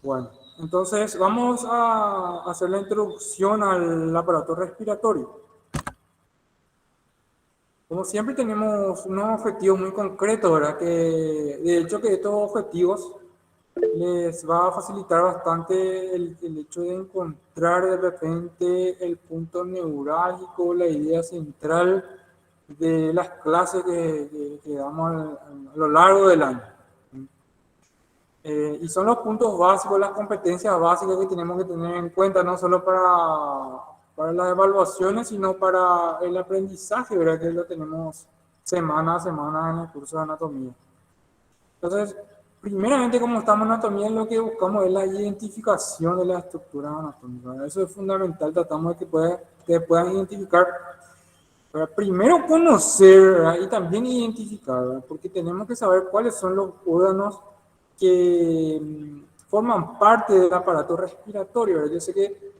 Bueno, entonces vamos a hacer la introducción al aparato respiratorio. Como siempre tenemos unos objetivos muy concretos, ¿verdad? Que de hecho que estos objetivos les va a facilitar bastante el hecho de encontrar de repente el punto neurálgico, la idea central de las clases que damos a lo largo del año. Y son los puntos básicos, las competencias básicas que tenemos que tener en cuenta, no solo para las evaluaciones, sino para el aprendizaje, ¿verdad? Que lo tenemos semana a semana en el curso de anatomía. Entonces, primeramente, como estamos en anatomía, lo que buscamos es la identificación de la estructura anatómica, ¿verdad? Eso es fundamental, tratamos de que puedan identificar, ¿verdad? Primero conocer, ¿verdad? Y también identificar, ¿verdad? Porque tenemos que saber cuáles son los órganos que forman parte del aparato respiratorio, ¿verdad? Yo sé que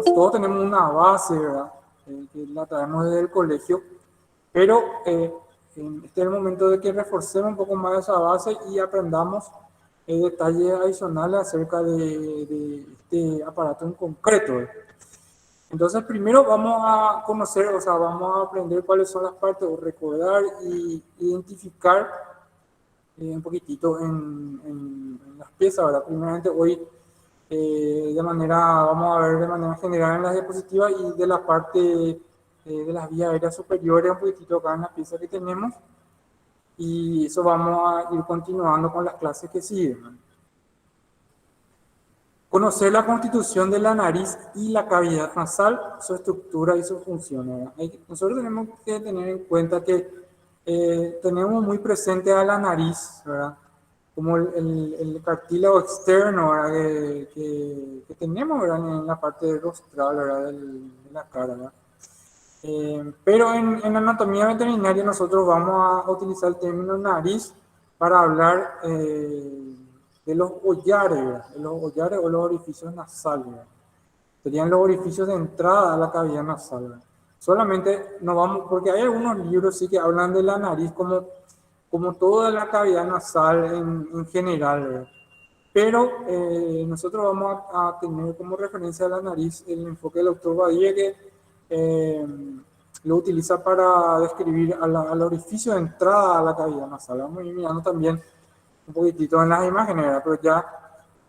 todos tenemos una base, ¿verdad? Que la traemos desde el colegio, pero este es el momento de que reforcemos un poco más esa base y aprendamos detalles adicionales acerca de este aparato en concreto, ¿verdad? Entonces, primero vamos a conocer, o sea, vamos a aprender cuáles son las partes, o recordar y identificar un poquitito en las piezas, ¿verdad? Primeramente, hoy vamos a ver de manera general en las diapositivas y de la parte de las vías aéreas superiores, un poquitito acá en la pieza que tenemos, y eso vamos a ir continuando con las clases que siguen, ¿no? Conocer la constitución de la nariz y la cavidad nasal, su estructura y sus funciones. Nosotros tenemos que tener en cuenta que tenemos muy presente a la nariz, ¿verdad? Como el cartílago externo, ¿verdad? Que tenemos, ¿verdad? En la parte rostral, ¿verdad? De la cara, ¿verdad? Pero en anatomía veterinaria nosotros vamos a utilizar el término nariz para hablar de los hollares, ¿verdad? De los hollares o los orificios nasales, ¿verdad? Serían los orificios de entrada a la cavidad nasal, ¿verdad? Solamente no vamos, porque hay algunos libros sí que hablan de la nariz como toda la cavidad nasal en general, ¿verdad? Pero nosotros vamos a tener como referencia a la nariz el enfoque del doctor Badía, que eh, lo utiliza para describir al orificio de entrada a la cavidad nasal. Vamos a ir mirando también un poquitito en las imágenes, ¿verdad? Pero ya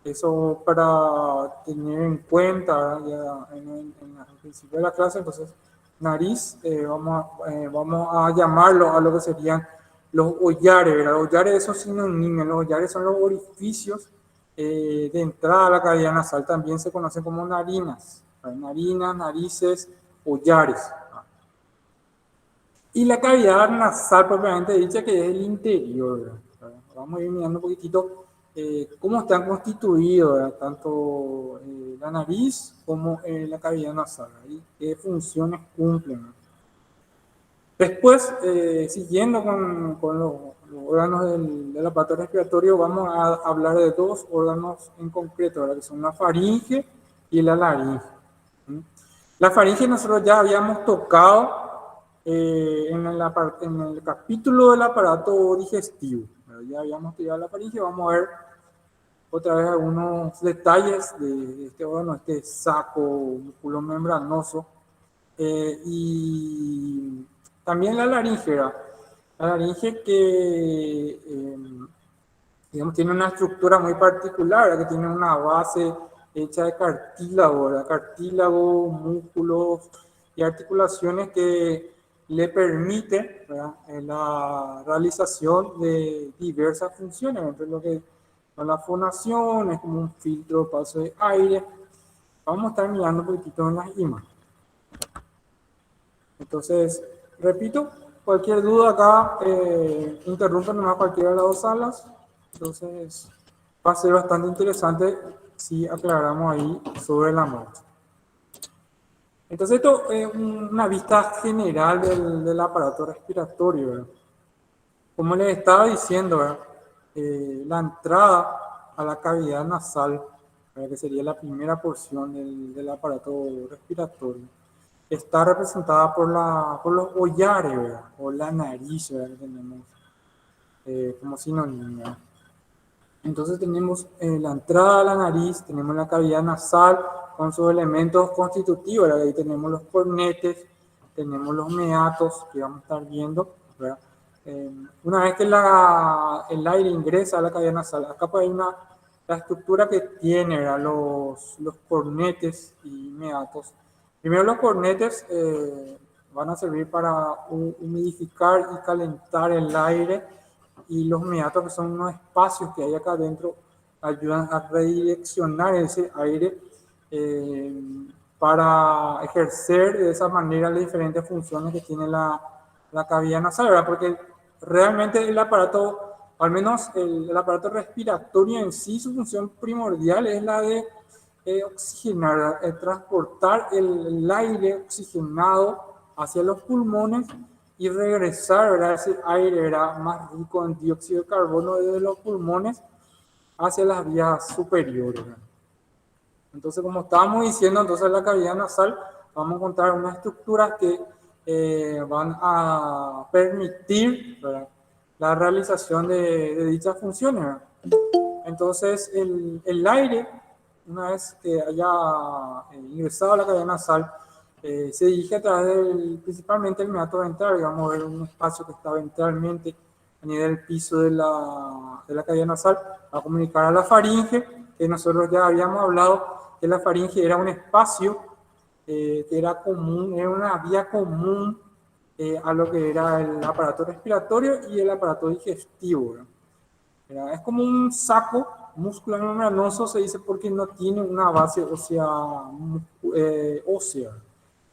eso para tener en cuenta ya en el principio de la clase. Entonces, nariz, vamos a llamarlo a lo que serían los hollares, ¿verdad? Los hollares, esos sinónimos, los hollares son los orificios de entrada a la cavidad nasal, también se conocen como narinas, ¿verdad? Narinas, narices, hollares. Y la cavidad nasal propiamente dicha, que es el interior, ¿verdad? Vamos a ir mirando un poquitito cómo están constituidos, ¿verdad? Tanto la nariz como la cavidad nasal, ¿verdad? Y qué funciones cumplen, ¿verdad? Después, siguiendo con los órganos del aparato respiratorio, vamos a hablar de dos órganos en concreto, ¿verdad? Que son la faringe y la laringe. ¿Sí? La faringe nosotros ya habíamos tocado en el capítulo del aparato digestivo, ¿verdad? Ya habíamos estudiado la faringe, vamos a ver otra vez algunos detalles de este órgano, este saco músculo membranoso, y también la laringe, ¿verdad? La laringe que digamos, tiene una estructura muy particular, ¿verdad? Que tiene una base hecha de cartílago, ¿verdad? Cartílago, músculos y articulaciones que le permiten, ¿verdad? La realización de diversas funciones, entre lo que son la fonación, es como un filtro, paso de aire. Vamos a estar mirando un poquitito en las imágenes. Entonces, repito, cualquier duda acá, interrumpan a cualquiera de las dos salas. Entonces, va a ser bastante interesante si aclaramos ahí sobre la marcha. Entonces, esto es una vista general del aparato respiratorio, ¿verdad? Como les estaba diciendo, ¿verdad? La entrada a la cavidad nasal, ¿verdad? Que sería la primera porción del aparato respiratorio, está representada por los hollares, ¿verdad? O la nariz, ¿verdad? Que tenemos como sinónimo, ¿verdad? Entonces tenemos la entrada a la nariz, tenemos la cavidad nasal con sus elementos constitutivos, ¿verdad? Ahí tenemos los cornetes, tenemos los meatos que vamos a estar viendo, ¿verdad? Una vez que el aire ingresa a la cavidad nasal, acá pues hay la estructura que tiene, ¿verdad? Los cornetes y meatos. Primero los cornetes van a servir para humidificar y calentar el aire, y los meatos, que son unos espacios que hay acá adentro, ayudan a redireccionar ese aire eh, para ejercer de esa manera las diferentes funciones que tiene la cavidad nasal, ¿verdad? Porque realmente el aparato, al menos el aparato respiratorio en sí, su función primordial es la de oxigenar, transportar el aire oxigenado hacia los pulmones y regresar, ¿verdad? Ese aire era más rico en dióxido de carbono desde los pulmones hacia las vías superiores, ¿verdad? Entonces, como estábamos diciendo, entonces en la cavidad nasal vamos a encontrar unas estructuras que van a permitir, ¿verdad?, la realización de dichas funciones, ¿verdad? Entonces, el aire, una vez que haya ingresado a la cavidad nasal, se dirige a través principalmente el meato ventral, digamos, a ver un espacio que está ventralmente a nivel del piso de la cavidad nasal, a comunicar a la faringe, que nosotros ya habíamos hablado que la faringe era un espacio que era común, era una vía común a lo que era el aparato respiratorio y el aparato digestivo, ¿verdad? Es como un saco muscular membranoso, se dice, porque no tiene una base ósea,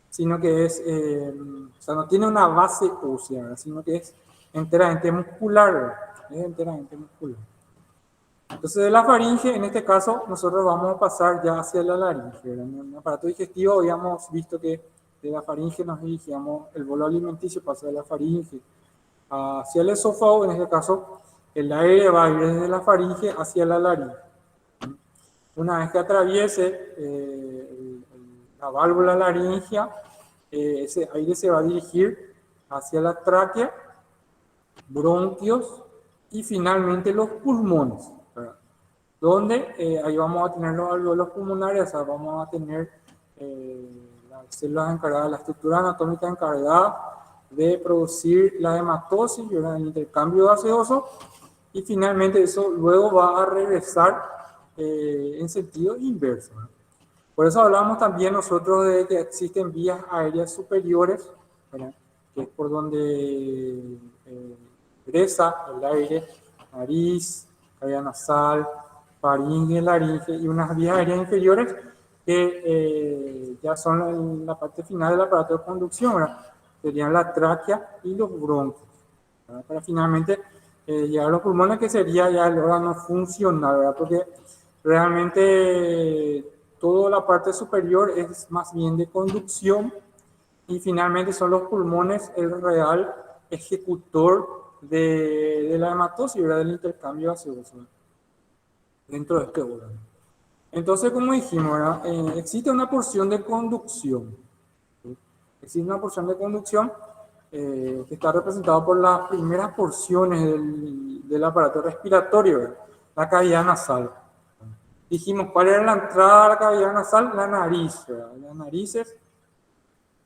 sino que o sea, no tiene una base ósea, ¿verdad?, sino que es enteramente muscular, ¿verdad? Es enteramente muscular. Entonces, de la faringe, en este caso, nosotros vamos a pasar ya hacia la laringe, ¿verdad? En el aparato digestivo habíamos visto que de la faringe nos dirigíamos, el bolo alimenticio pasa de la faringe hacia el esófago. En este caso, el aire va a ir desde la faringe hacia la laringe. Una vez que atraviese la válvula laringea, ese aire se va a dirigir hacia la tráquea, bronquios y finalmente los pulmones, ¿verdad?, donde ahí vamos a tener los alvéolos pulmonares, o sea, vamos a tener las células encargadas, la estructura anatómica encargada de producir la hematosis, ¿verdad?, el intercambio gaseoso, y finalmente eso luego va a regresar en sentido inverso, ¿verdad? Por eso hablamos también nosotros de que existen vías aéreas superiores, ¿verdad?, que es por donde ingresa el aire, nariz, cavidad nasal, faringe, laringe, y unas vías aéreas inferiores que ya son la parte final del aparato de conducción, ¿verdad?, serían la tráquea y los bronquios, ¿verdad?, para finalmente llegar a los pulmones, que sería ya el órgano funcional, ¿verdad?, porque realmente toda la parte superior es más bien de conducción, y finalmente son los pulmones el real ejecutor de la hematosis, ¿verdad?, del intercambio gaseoso dentro de este órgano. Entonces, como dijimos, ¿verdad?, existe una porción de conducción, ¿sí? Existe una porción de conducción que está representada por las primeras porciones del aparato respiratorio, ¿verdad?, la cavidad nasal. Dijimos, ¿cuál era la entrada a la cavidad nasal? La nariz, ¿verdad? Las narices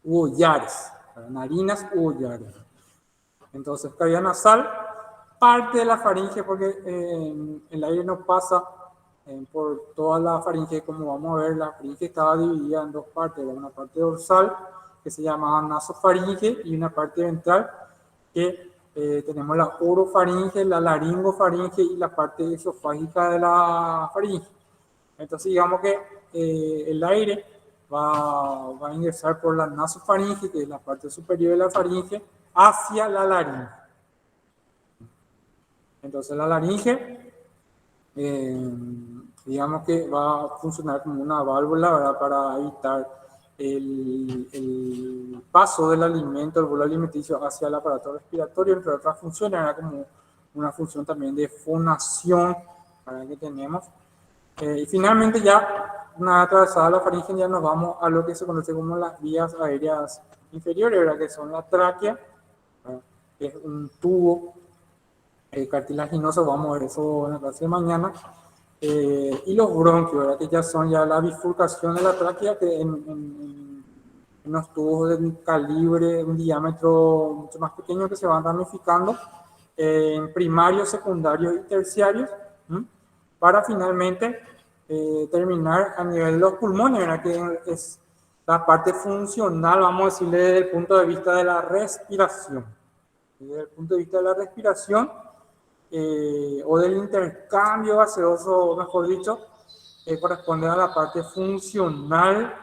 u hollares, ¿verdad?, narinas u hollares. Entonces, cavidad nasal, parte de la faringe, porque el aire no pasa por toda la faringe. Como vamos a ver, la faringe estaba dividida en dos partes, ¿verdad?, una parte dorsal, que se llamaba nasofaringe, y una parte ventral, que tenemos la orofaringe, la laringofaringe y la parte esofágica de la faringe. Entonces, digamos que el aire va a ingresar por la nasofaringe, que es la parte superior de la faringe, hacia la laringe. Entonces, la laringe, digamos que va a funcionar como una válvula, ¿verdad?, para evitar el paso del alimento, el bolo alimenticio, hacia el aparato respiratorio, entre otras funciones, ¿verdad?, como una función también de fonación, ¿verdad?, que tenemos. Y finalmente, ya una vez atravesada la faringe, ya nos vamos a lo que se conoce como las vías aéreas inferiores, ¿verdad?, que son la tráquea, ¿verdad?, que es un tubo cartilaginoso, vamos a ver eso en la clase de mañana. Y los bronquios, ¿verdad? Que ya son ya la bifurcación de la tráquea, que en unos tubos de un calibre, un diámetro mucho más pequeño que se van ramificando en primarios, secundarios y terciarios, ¿m? Para finalmente terminar a nivel de los pulmones, ¿verdad? Que es la parte funcional, vamos a decirle, desde el punto de vista de la respiración. Desde el punto de vista de la respiración, o del intercambio gaseoso, mejor dicho, corresponde a la parte funcional,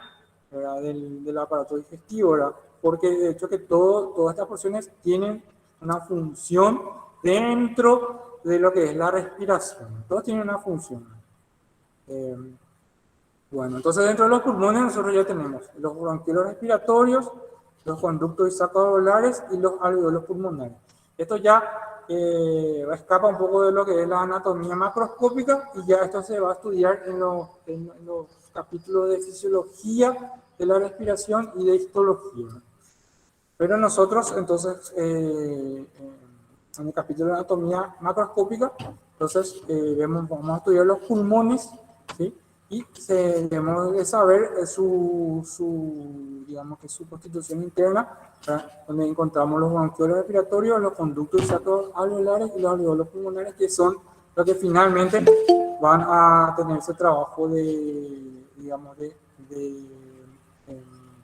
¿verdad? Del aparato digestivo, ¿verdad? Porque de hecho que todas estas porciones tienen una función dentro de lo que es la respiración. Todos tienen una función. Eh, bueno, entonces dentro de los pulmones nosotros ya tenemos los bronquiolos respiratorios, los conductos isacobalares y los alveolos pulmonares. Esto ya escapa un poco de lo que es la anatomía macroscópica y ya esto se va a estudiar en los capítulos de fisiología de la respiración y de histología. Pero nosotros entonces, en el capítulo de anatomía macroscópica, entonces vamos a estudiar los pulmones, ¿sí? Y debemos de saber digamos que su constitución interna, ¿verdad? Donde encontramos los bronquiolos respiratorios, los conductos alveolares y los alveolos pulmonares, que son los que finalmente van a tener ese trabajo de, digamos, de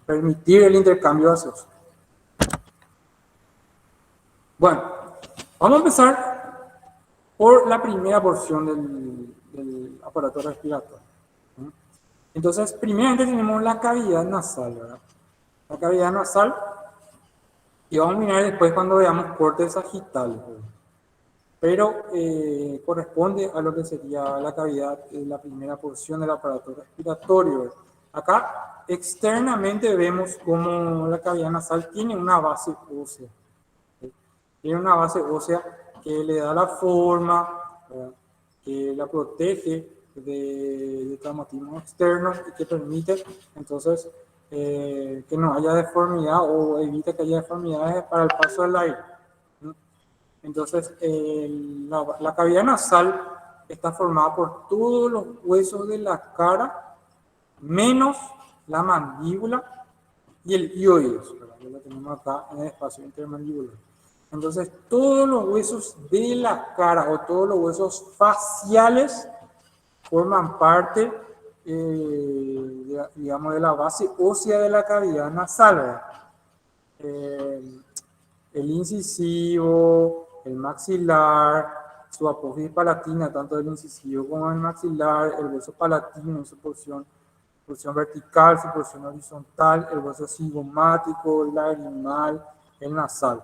permitir el intercambio gaseoso. Bueno, vamos a empezar por la primera porción del aparato respiratorio. Entonces, primeramente tenemos la cavidad nasal, ¿verdad? La cavidad nasal, y vamos a mirar después cuando veamos cortes sagittales, ¿verdad? Pero corresponde a lo que sería la cavidad, la primera porción del aparato respiratorio, ¿verdad? Acá, externamente vemos como la cavidad nasal tiene una base ósea. Tiene una base ósea que le da la forma, ¿verdad? Que la protege de traumatismo externo y que permite entonces que no haya deformidad o evita que haya deformidades para el paso del aire. Entonces, la cavidad nasal está formada por todos los huesos de la cara, menos la mandíbula y el hioides, ¿verdad? Que lo tenemos acá en el espacio intermandibular. Entonces, todos los huesos de la cara o todos los huesos faciales forman parte, digamos, de la base ósea de la cavidad nasal, ¿verdad? El incisivo, el maxilar, su apófisis palatina, tanto el incisivo como el maxilar, el hueso palatino, su porción vertical, su porción horizontal, el hueso cigomático, el lagrimal, el nasal.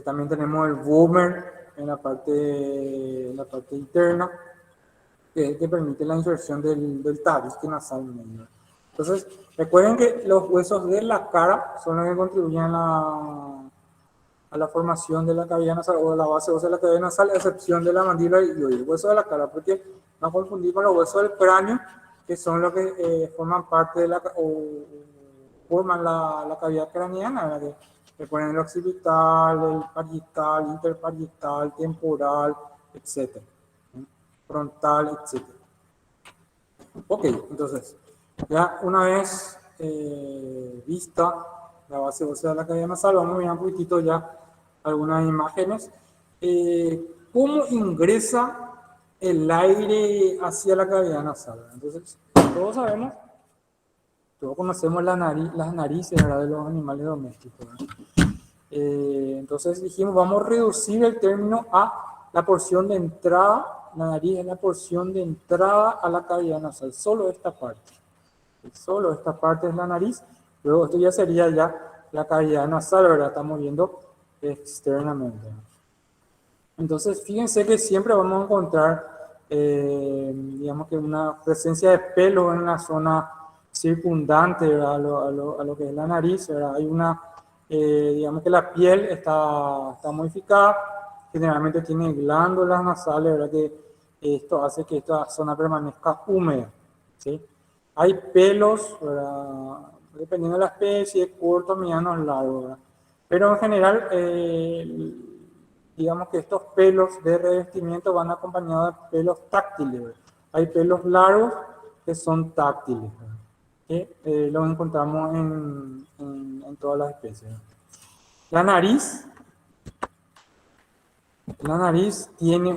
También tenemos el vomer en la parte interna, que permite la inserción del tabique nasal medio. Entonces, recuerden que los huesos de la cara son los que contribuyen a la formación de la cavidad nasal o de la base ósea de la cavidad nasal, a excepción de la mandíbula y el hueso de la cara, porque no confundir con los huesos del cráneo, que son los que forman parte de forman la cavidad craneana, ¿verdad? Que ponen el occipital, el parietal, interparietal, temporal, etc. Frontal, etc. Ok, entonces, ya una vez vista la base ósea de la cavidad nasal, vamos a mirar un poquitito ya algunas imágenes. ¿Cómo ingresa el aire hacia la cavidad nasal? Entonces, todos sabemos, todos conocemos las narices, ¿verdad? De los animales domésticos, ¿verdad? Entonces dijimos, vamos a reducir el término a la porción de entrada. La nariz es la porción de entrada a la cavidad nasal, solo esta parte. Solo esta parte es la nariz. Luego esto ya sería ya la cavidad nasal, ¿verdad? Estamos viendo externamente. Entonces fíjense que siempre vamos a encontrar, digamos que una presencia de pelo en la zona circundante, ¿verdad? A lo que es la nariz, ¿verdad? Hay una, digamos que la piel está modificada, generalmente tiene glándulas nasales, ¿verdad? Que esto hace que esta zona permanezca húmeda, ¿sí? Hay pelos, ¿verdad? Dependiendo de la especie, cortos, medianos, largos, ¿verdad? Pero en general, digamos que estos pelos de revestimiento van acompañados de pelos táctiles, ¿verdad? Hay pelos largos que son táctiles, ¿verdad? Que los encontramos en todas las especies, ¿verdad? La nariz, la nariz tiene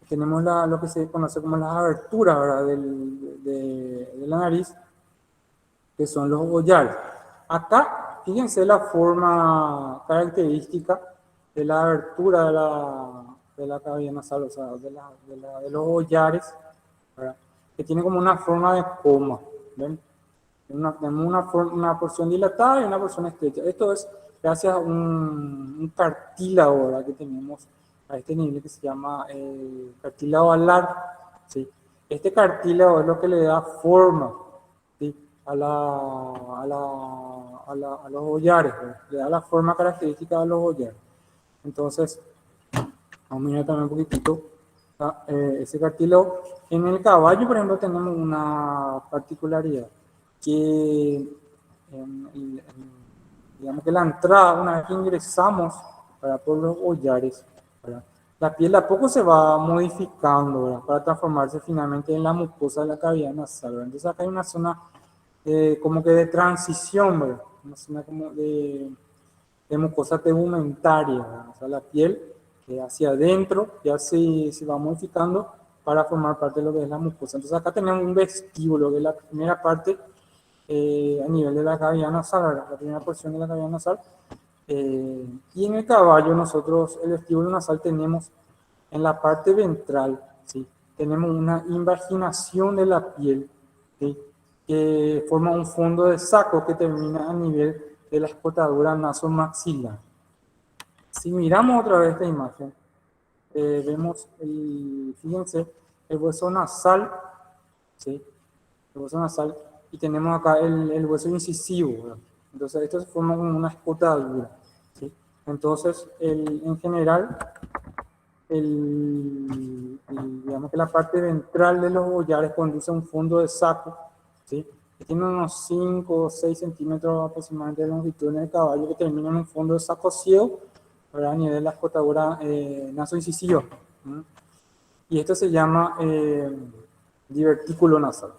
tenemos lo que se conoce como las aberturas, ¿verdad? De la nariz, que son los hollares. Acá, fíjense la forma característica de la abertura de la cavidad nasal, o sea, de los hollares, ¿verdad? Que tiene como una forma de coma, ¿ven? Tenemos una porción dilatada y una porción estrecha. Esto es gracias a un cartílago, ¿verdad? Que tenemos a este nivel que se llama cartílago alar, ¿sí? Este cartílago es lo que le da forma, ¿sí? A los hollares, ¿verdad? Le da la forma característica a los hollares. Entonces, vamos a mirar también un poquitito ese cartílago. En el caballo, por ejemplo, tenemos una particularidad que digamos que la entrada, una vez que ingresamos por los hollares, ¿verdad? La piel a poco se va modificando, ¿verdad? Para transformarse finalmente en la mucosa de la cavidad nasal, ¿verdad? Entonces acá hay una zona como que de transición, ¿verdad? Una zona como de mucosa tegumentaria, ¿verdad? O sea, la piel hacia adentro ya se va modificando para formar parte de lo que es la mucosa. Entonces acá tenemos un vestíbulo, que es la primera parte a nivel de la cavidad nasal, ¿verdad? La primera porción de la cavidad nasal. Y en el caballo nosotros el vestíbulo nasal tenemos en la parte ventral, ¿sí? Tenemos una invaginación de la piel, ¿sí? Que forma un fondo de saco que termina a nivel de la escotadura nasomaxilar. Si miramos otra vez esta imagen, vemos, fíjense, el hueso nasal, ¿sí? El hueso nasal, y tenemos acá el hueso incisivo, ¿verdad? Entonces, esto se forma como una escotadura, ¿sí? Entonces, en general, digamos que la parte ventral de los hollares conduce a un fondo de saco, ¿sí? Que tiene unos 5 o 6 centímetros aproximadamente de longitud en el caballo, que termina en un fondo de saco ciego, ¿verdad? A nivel de la escotadura nasoincisiva. Y esto se llama divertículo nasal.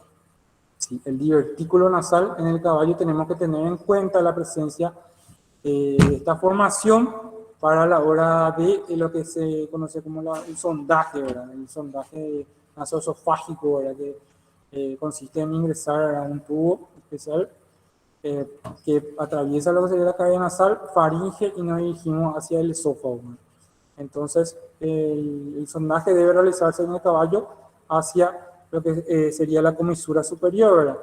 Sí, el divertículo nasal en el caballo tenemos que tener en cuenta la presencia de esta formación para la hora de lo que se conoce como el sondaje, ¿verdad? El sondaje nasoesofágico, ¿verdad? Que consiste en ingresar a un tubo especial que atraviesa lo que sería la cavidad nasal, faringe y nos dirigimos hacia el esófago, ¿verdad? Entonces, el sondaje debe realizarse en el caballo hacia lo que sería la comisura superior, ¿verdad?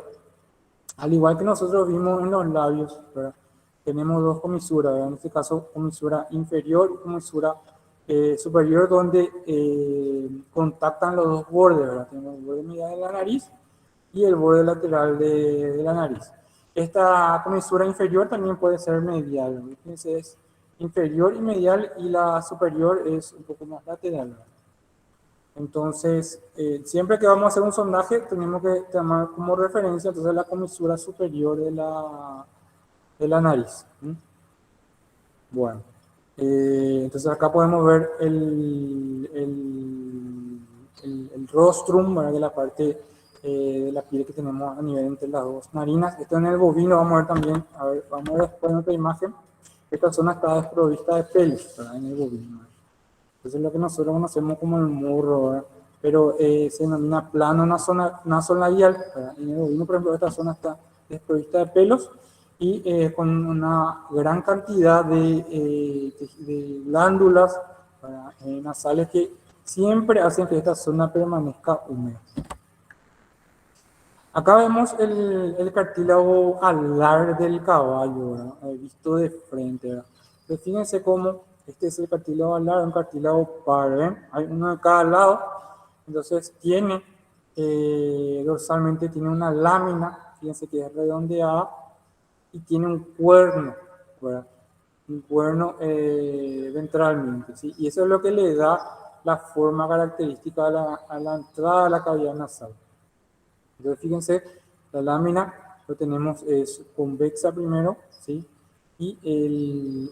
Al igual que nosotros vimos en los labios, ¿verdad? Tenemos dos comisuras, ¿verdad? En este caso, comisura inferior y comisura superior, donde contactan los dos bordes, ¿verdad? Tenemos el borde medial de la nariz y el borde lateral de la nariz. Esta comisura inferior también puede ser medial, ¿verdad? Fíjense, es inferior y medial, y la superior es un poco más lateral, ¿verdad? Entonces, siempre que vamos a hacer un sondaje, tenemos que tomar como referencia entonces la comisura superior de la nariz. Bueno, entonces acá podemos ver el rostrum, ¿verdad? De la parte de la piel que tenemos a nivel entre las dos narinas. Esto en el bovino vamos a ver también, a ver, vamos a ver después en otra imagen. Esta zona está desprovista de pelos, ¿verdad? En el bovino. Eso es lo que nosotros conocemos como el morro, ¿verdad? Pero se denomina plano nasolabial, ¿verdad? En el bovino, por ejemplo, esta zona está desprovista de pelos y con una gran cantidad de glándulas, ¿verdad? Nasales que siempre hacen que esta zona permanezca húmeda. Acá vemos el cartílago alar del caballo, ¿verdad? Visto de frente, ¿verdad? Pero fíjense cómo este es el cartílago alar, un cartílago par, ¿ven? Hay uno de cada lado. Entonces tiene, dorsalmente tiene una lámina, fíjense que es redondeada, y tiene un cuerno, ¿verdad? Un cuerno ventralmente, ¿sí? Y eso es lo que le da la forma característica a la entrada de la cavidad nasal. Entonces, fíjense, la lámina lo tenemos es convexa primero, ¿sí? y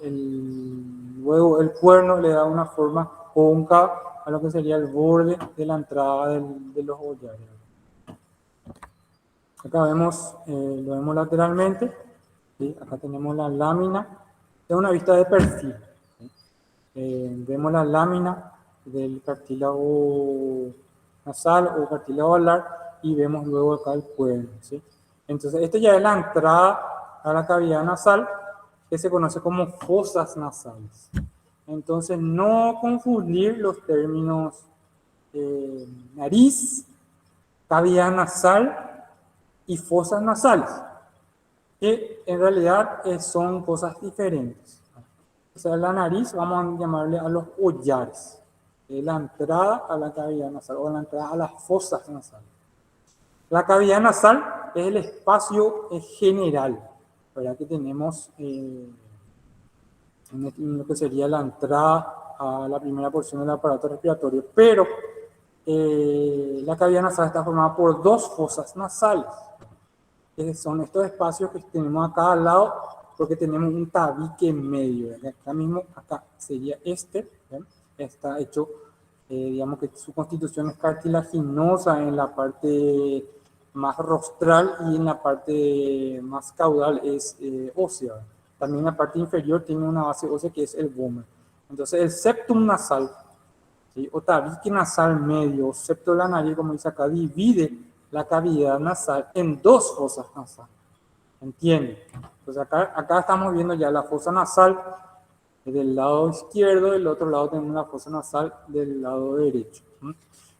luego el cuerno le da una forma cóncava a lo que sería el borde de la entrada de los collares. Acá vemos, lo vemos lateralmente, ¿sí? Acá tenemos la lámina, es una vista de perfil. ¿Sí? Vemos la lámina del cartílago nasal o cartílago alar y vemos luego acá el cuerno. ¿Sí? Entonces, esta ya es la entrada a la cavidad nasal que se conoce como fosas nasales. Entonces, no confundir los términos nariz, cavidad nasal y fosas nasales, que en realidad son cosas diferentes. O sea, la nariz vamos a llamarle a los hollares, la entrada a la cavidad nasal o la entrada a las fosas nasales. La cavidad nasal es el espacio general, ¿verdad? Que tenemos en lo que sería la entrada a la primera porción del aparato respiratorio, pero la cavidad nasal está formada por dos fosas nasales, que son estos espacios que tenemos acá al lado, porque tenemos un tabique en medio. Acá mismo, acá sería este, ¿ven? Está hecho, digamos que su constitución es cartilaginosa en la parte más rostral y en la parte más caudal es ósea. También en la parte inferior tiene una base ósea que es el vómer. Entonces el septum nasal, ¿sí? O tabique nasal medio, o septo de la nariz, como dice acá, divide la cavidad nasal en dos fosas nasales. ¿Entienden? Pues acá estamos viendo ya la fosa nasal del lado izquierdo, del otro lado tenemos la fosa nasal del lado derecho.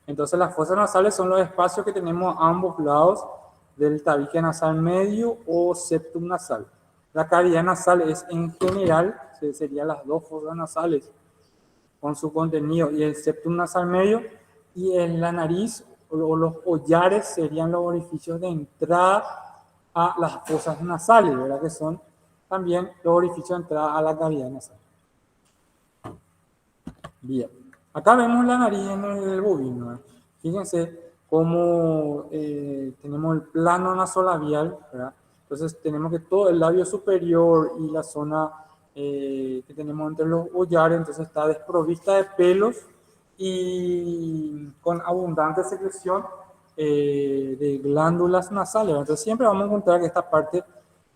Entonces las fosas nasales son los espacios que tenemos a ambos lados del tabique nasal medio o septum nasal. La cavidad nasal es en general, serían las dos fosas nasales con su contenido, y el septum nasal medio, y en la nariz o los hollares serían los orificios de entrada a las fosas nasales, ¿verdad? Que son también los orificios de entrada a la cavidad nasal. Bien, acá vemos la nariz en el bovino. Fíjense cómo tenemos el plano nasolabial, ¿verdad? Entonces tenemos que todo el labio superior y la zona que tenemos entre los hollares, entonces está desprovista de pelos y con abundante secreción de glándulas nasales. Entonces siempre vamos a encontrar que esta parte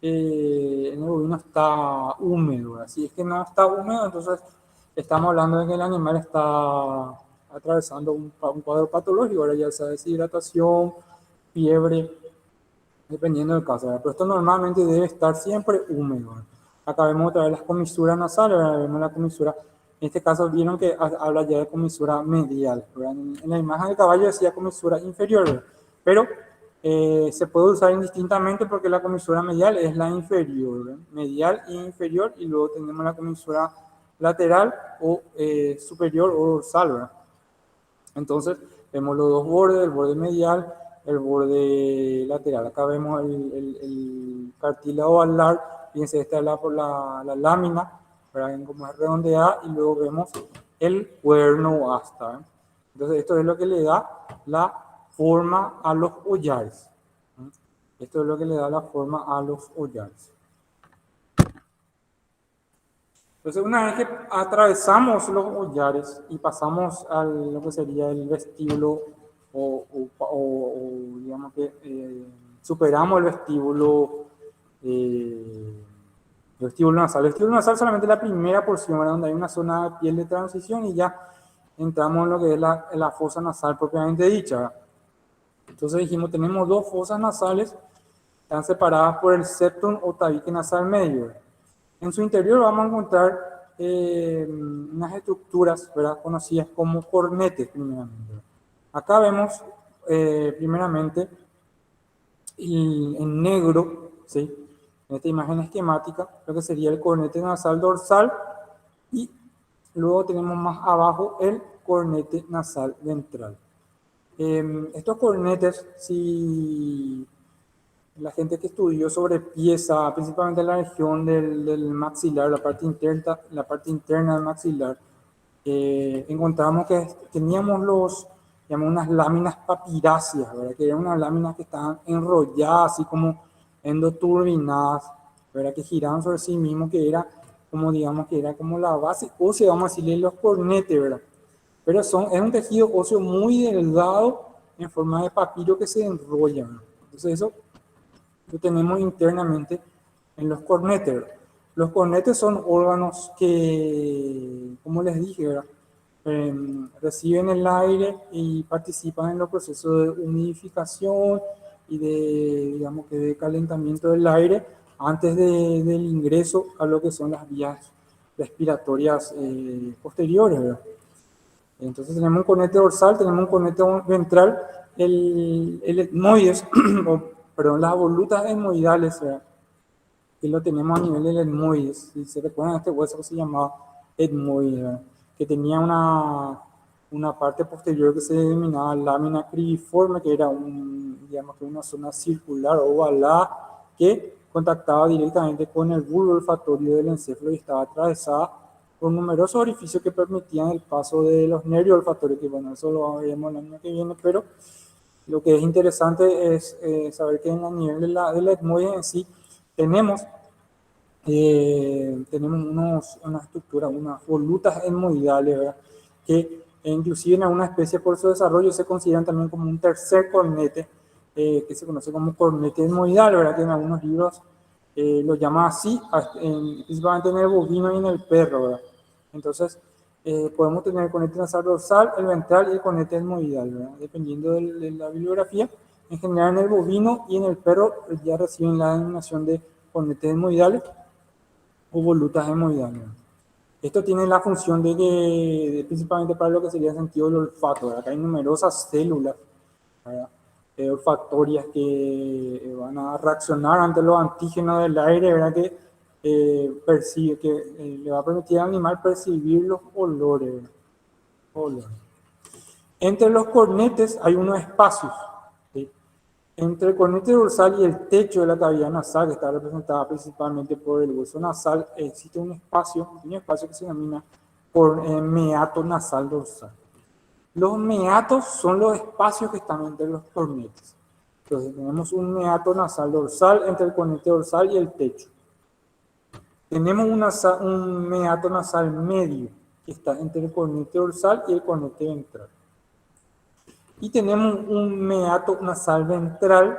en el bovino está húmedo, ¿verdad? Si es que no está húmedo, entonces estamos hablando de que el animal está atravesando un cuadro patológico, ahora ya sea deshidratación, fiebre, dependiendo del caso, ¿verdad? Pero esto normalmente debe estar siempre húmedo, ¿verdad? Acá vemos otra vez las comisuras nasales, ¿verdad? Vemos la comisura, en este caso vieron que habla ya de comisura medial, ¿verdad? En la imagen del caballo decía comisura inferior, ¿verdad? Pero se puede usar indistintamente porque la comisura medial es la inferior, ¿verdad? Medial e inferior, y luego tenemos la comisura lateral o superior o dorsal, ¿verdad? Entonces vemos los dos bordes, el borde medial, el borde lateral. Acá vemos el cartílago alar, fíjense, esta es la lámina, ¿verdad? Como es redondeada, y luego vemos el cuerno asta, ¿eh? Entonces esto es lo que le da la forma a los hollares. Esto es lo que le da la forma a los hollares. Entonces, una vez que atravesamos los hollares y pasamos a lo que sería el vestíbulo, digamos que superamos el vestíbulo nasal. El vestíbulo nasal solamente es la primera porción, ¿verdad? Donde hay una zona de piel de transición, y ya entramos en lo que es la fosa nasal propiamente dicha, ¿verdad? Entonces dijimos, tenemos dos fosas nasales, están separadas por el septum o tabique nasal medio, ¿verdad? En su interior vamos a encontrar unas estructuras, ¿verdad? Conocidas como cornetes, primeramente. Acá vemos, primeramente, en negro, ¿sí? En esta imagen esquemática, lo que sería el cornete nasal dorsal, y luego tenemos más abajo el cornete nasal ventral. Estos cornetes, si la gente que estudió sobre pieza, principalmente en la región del maxilar, la parte interna del maxilar, encontramos que teníamos digamos, unas láminas papiráceas, ¿verdad? Que eran unas láminas que estaban enrolladas, así como endoturbinadas, ¿verdad? Que giraban sobre sí mismos, que era como, digamos, que era como la base ósea, vamos a decirle, los cornetes, ¿verdad? Pero es un tejido óseo muy delgado en forma de papiro que se enrolla, ¿verdad? Entonces eso lo tenemos internamente en los cornetes, ¿verdad? Los cornetes son órganos que, como les dije, ¿verdad? Reciben el aire y participan en los procesos de humidificación y de, digamos que de calentamiento del aire antes del ingreso a lo que son las vías respiratorias posteriores, ¿verdad? Entonces tenemos un conecte dorsal, tenemos un conecte ventral, el etmoides, perdón, las volutas etmoidales, ¿verdad? Que lo tenemos a nivel del etmoides. Si se recuerdan, este hueso que se llamaba etmoides, ¿verdad? Que tenía una parte posterior que se denominaba lámina cribiforme, que era digamos que una zona circular o ovalada que contactaba directamente con el bulbo olfatorio del encéfalo y estaba atravesada por numerosos orificios que permitían el paso de los nervios olfatorios, que bueno, eso lo veremos el año que viene, pero lo que es interesante es saber que en el nivel de la etmoide en sí tenemos, tenemos una estructura, unas volutas etmoidales, ¿verdad? Que inclusive en alguna especie por su desarrollo se consideran también como un tercer cornete, que se conoce como cornete etmoidal, ¿verdad? Que en algunos libros lo llama así, principalmente en el bovino y en el perro, ¿verdad? Entonces, podemos tener el conecte nasal dorsal, el ventral y el conecte etmoidal, ¿verdad? Dependiendo de la bibliografía. En general, en el bovino y en el perro ya reciben la denominación de conectes etmoidales o volutas etmoidales. Esto tiene la función principalmente para lo que sería el sentido del olfato, ¿verdad? Que hay numerosas células, ¿verdad? Olfatorias que van a reaccionar ante los antígenos del aire, ¿verdad? Que percibe, que le va a permitir al animal percibir los olores, ¿verdad? Olores. Entre los cornetes hay unos espacios, ¿sí? Entre el cornete dorsal y el techo de la cavidad nasal, que está representada principalmente por el hueso nasal, existe un pequeño espacio que se denomina meato nasal dorsal. Los meatos son los espacios que están entre los cornetes. Entonces tenemos un meato nasal dorsal entre el cornete dorsal y el techo. Tenemos un meato nasal medio que está entre el cornete dorsal y el cornete ventral. Y tenemos un meato nasal ventral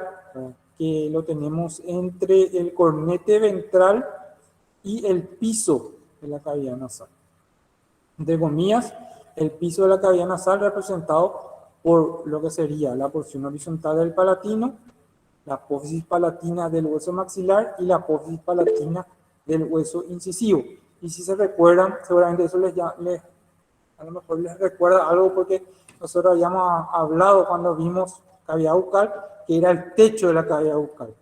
que lo tenemos entre el cornete ventral y el piso de la cavidad nasal. Entre comillas, el piso de la cavidad nasal representado por lo que sería la porción horizontal del palatino, la apófisis palatina del hueso maxilar y la apófisis palatina del hueso incisivo. Y si se recuerdan, seguramente eso a lo mejor les recuerda algo porque nosotros habíamos hablado cuando vimos cavidad bucal, que era el techo de la cavidad bucal,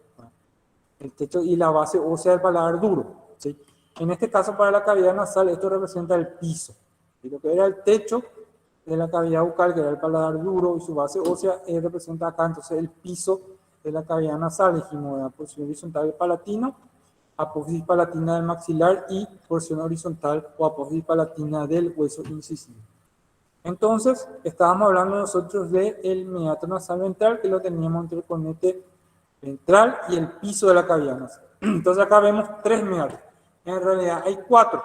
el techo y la base ósea del paladar duro, ¿sí? En este caso, para la cavidad nasal, esto representa el piso. Y lo que era el techo de la cavidad bucal, que era el paladar duro, y su base ósea representa acá, entonces, el piso de la cavidad nasal. Dijimos la porción horizontal del palatino, apófisis palatina del maxilar y porción horizontal o apófisis palatina del hueso incisivo. Entonces, estábamos hablando nosotros del meato nasal ventral, que lo teníamos entre el cornete ventral y el piso de la cavidad nasal. Entonces acá vemos 3 meatos. En realidad hay 4.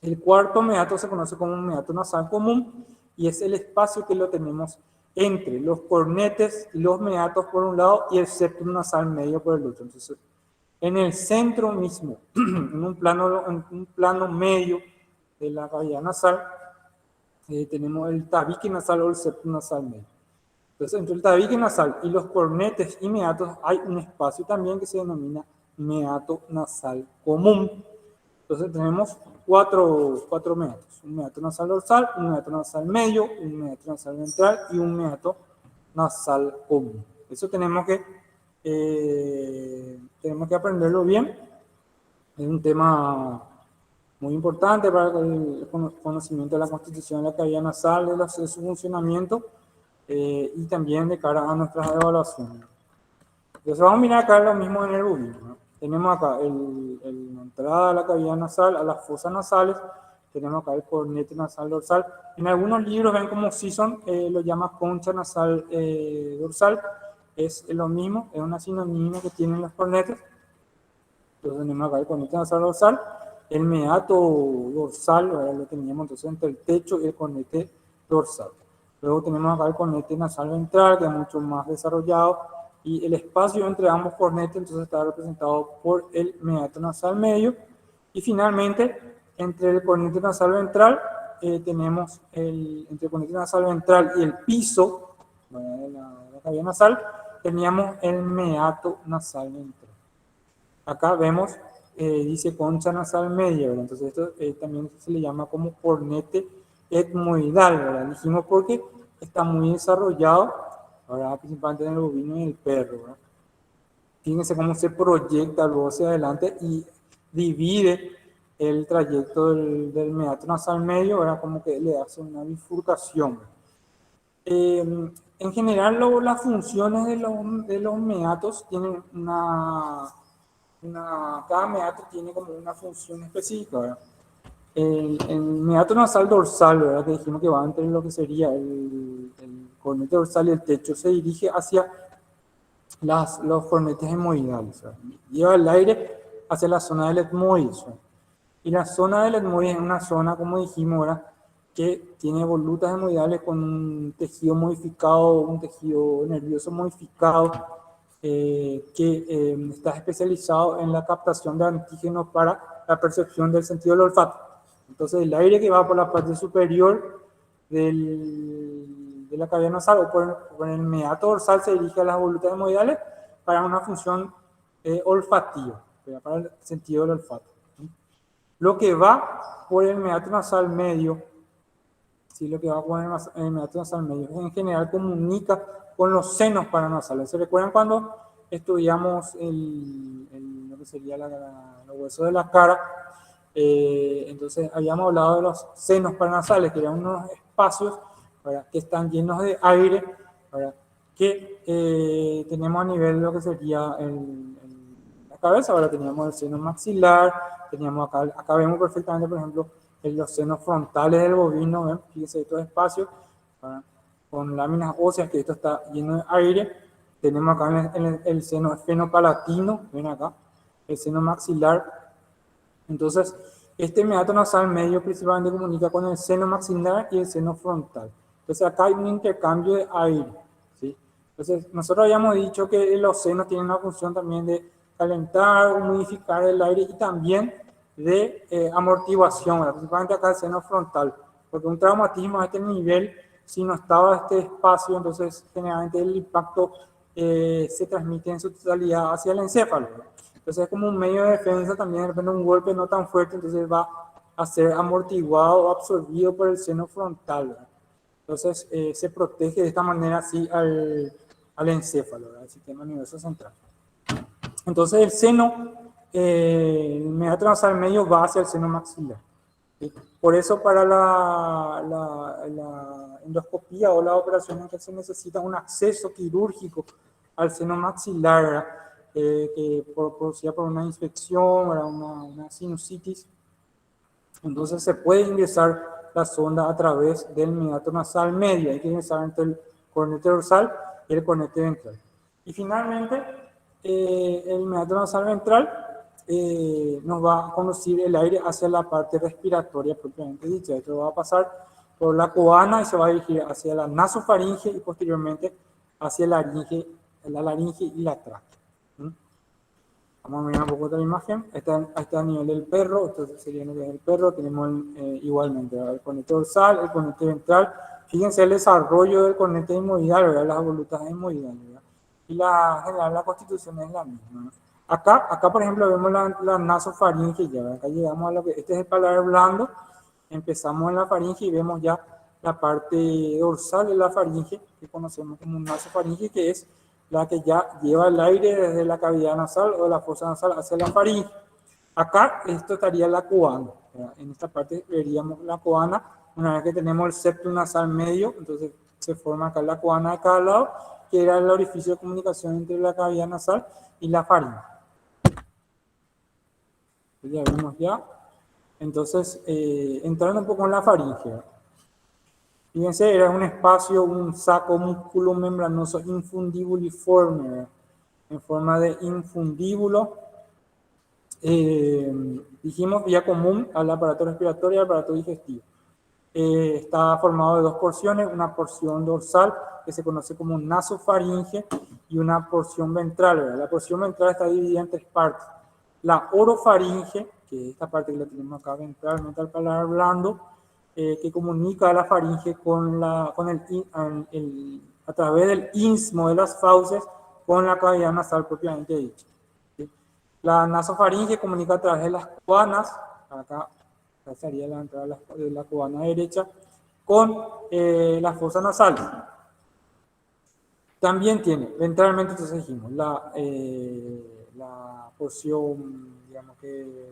El cuarto meato se conoce como un meato nasal común y es el espacio que lo tenemos entre los cornetes y los meatos por un lado y el septum nasal medio por el otro. Entonces, en el centro mismo, en un plano medio de la cavidad nasal, tenemos el tabique nasal o el septum nasal medio. Entonces, entre el tabique nasal y los cornetes y meatos hay un espacio también que se denomina meato nasal común. Entonces, tenemos cuatro meatos: un meato nasal dorsal, un meato nasal medio, un meato nasal ventral y un meato nasal común. Eso tenemos que aprenderlo bien. Es un tema muy importante para el conocimiento de la constitución de la cavidad nasal, de su funcionamiento y también de cara a nuestras evaluaciones. Entonces vamos a mirar acá lo mismo en el bovino, ¿no? Tenemos acá la entrada a la cavidad nasal, a las fosas nasales, tenemos acá el cornete nasal dorsal. En algunos libros ven como Sisson lo llama concha nasal dorsal, es lo mismo, es una sinonimia que tienen los cornetes. Entonces tenemos acá el conecte nasal dorsal, el meato dorsal, ¿verdad? Lo teníamos entonces entre el techo y el conecte dorsal. Luego tenemos acá el conecte nasal ventral, que es mucho más desarrollado, y el espacio entre ambos cornetes entonces está representado por el meato nasal medio. Y finalmente, entre el conecte nasal ventral, tenemos entre el conecte nasal ventral y el piso, ¿verdad? de la cavidad nasal, teníamos el meato nasal ventral. Acá vemos, dice concha nasal media, ¿verdad? Entonces esto también se le llama como cornete etmoidal, ¿verdad? Dijimos porque está muy desarrollado, ¿verdad? Principalmente en el bovino y el perro, ¿verdad? Fíjense cómo se proyecta luego hacia adelante y divide el trayecto del meato nasal medio, ¿verdad? Como que le hace una bifurcación. En general, las funciones de los meatos tienen cada meato tiene como una función específica, ¿verdad? El meato nasal dorsal, ¿verdad? Que dijimos que va entre lo que sería el cornete dorsal y el techo, se dirige hacia los cornetes etmoidales, ¿verdad? Lleva el aire hacia la zona del etmoides, ¿verdad? Y la zona del etmoides es una zona, como dijimos, ¿verdad? Que tiene volutas etmoidales con un tejido modificado, un tejido nervioso modificado, que está especializado en la captación de antígenos para la percepción del sentido del olfato. Entonces, el aire que va por la parte superior de la cavidad nasal o por el meato dorsal se dirige a las volutas etmoidales para una función olfativa, para el sentido del olfato. Lo que va por el meato nasal medio, ¿sí? Lo que va por el meato nasal medio en general comunica con los senos paranasales. ¿Se recuerdan cuando estudiamos lo que sería los huesos de la cara? Entonces habíamos hablado de los senos paranasales, que eran unos espacios, ¿verdad? Que están llenos de aire, ¿verdad? Que tenemos a nivel de lo que sería la cabeza. Ahora teníamos el seno maxilar, teníamos acá vemos perfectamente, por ejemplo, en los senos frontales del bovino, ¿ven? Fíjense estos espacios, ¿verdad? Con láminas óseas, que esto está lleno de aire. Tenemos acá el seno esfenopalatino, ven acá, el seno maxilar. Entonces, este meato nasal medio principalmente comunica con el seno maxilar y el seno frontal. Entonces, acá hay un intercambio de aire, ¿sí? Entonces, nosotros habíamos dicho que los senos tienen una función también de calentar, humidificar el aire y también de amortiguación, ¿verdad? Principalmente acá el seno frontal, porque un traumatismo a este nivel, si no estaba este espacio, entonces generalmente el impacto se transmite en su totalidad hacia el encéfalo, ¿verdad? Entonces es como un medio de defensa también, de repente un golpe no tan fuerte, entonces va a ser amortiguado o absorbido por el seno frontal, ¿verdad? Entonces se protege de esta manera así al encéfalo, ¿verdad? Al sistema nervioso central. Entonces el seno, el meato nasal medio va hacia el seno maxilar, ¿sí? Por eso para la endoscopía o la operación en que se necesita un acceso quirúrgico al seno maxilar, ¿verdad? Que producida por una infección, una sinusitis, entonces se puede ingresar la sonda a través del meato nasal medio. Hay que ingresar entre el cornete dorsal y el cornete ventral. Y finalmente, el meato nasal ventral nos va a conducir el aire hacia la parte respiratoria propiamente dicha. Esto va a pasar por la coana y se va a dirigir hacia la nasofaringe y posteriormente hacia la laringe y la tráquea. Vamos a mirar un poco otra imagen. Está a nivel del perro, esto sería lo que es el perro. Tenemos igualmente, ¿verdad? El cornete dorsal, el cornete ventral. Fíjense el desarrollo del cornete etmoidal, ¿verdad? Las volutas etmoidales, ¿verdad? Y en general la constitución es la misma, ¿no? Acá, por ejemplo, vemos la nasofaringe ya, ¿verdad? Acá llegamos a lo que, este es el paladar blando. Empezamos en la faringe y vemos ya la parte dorsal de la faringe, que conocemos como nasofaringe, que es la que ya lleva el aire desde la cavidad nasal o la fosa nasal hacia la faringe. Acá esto estaría la coana, ¿verdad? En esta parte veríamos la coana. Una vez que tenemos el septum nasal medio, entonces se forma acá la coana de cada lado, que era el orificio de comunicación entre la cavidad nasal y la faringe. Ya vimos ya. Entonces, entrando un poco en la faringe, ¿verdad? Fíjense, era un espacio, un saco músculo membranoso infundibuliforme, ¿verdad? En forma de infundíbulo, Dijimos vía común al aparato respiratorio y al aparato digestivo. Está formado de dos porciones, una porción dorsal que se conoce como nasofaringe y una porción ventral, ¿verdad? La porción ventral está dividida en tres partes. La orofaringe, que es esta parte que la tenemos acá ventralmente al paladar blando, que comunica a la faringe a través del istmo de las fauces con la cavidad nasal propiamente dicha. ¿Sí? La nasofaringe comunica a través de las cuanas, acá sería la entrada de la cubana derecha, con las fosas nasales. También tiene, ventralmente, entonces dijimos, la porción, digamos que,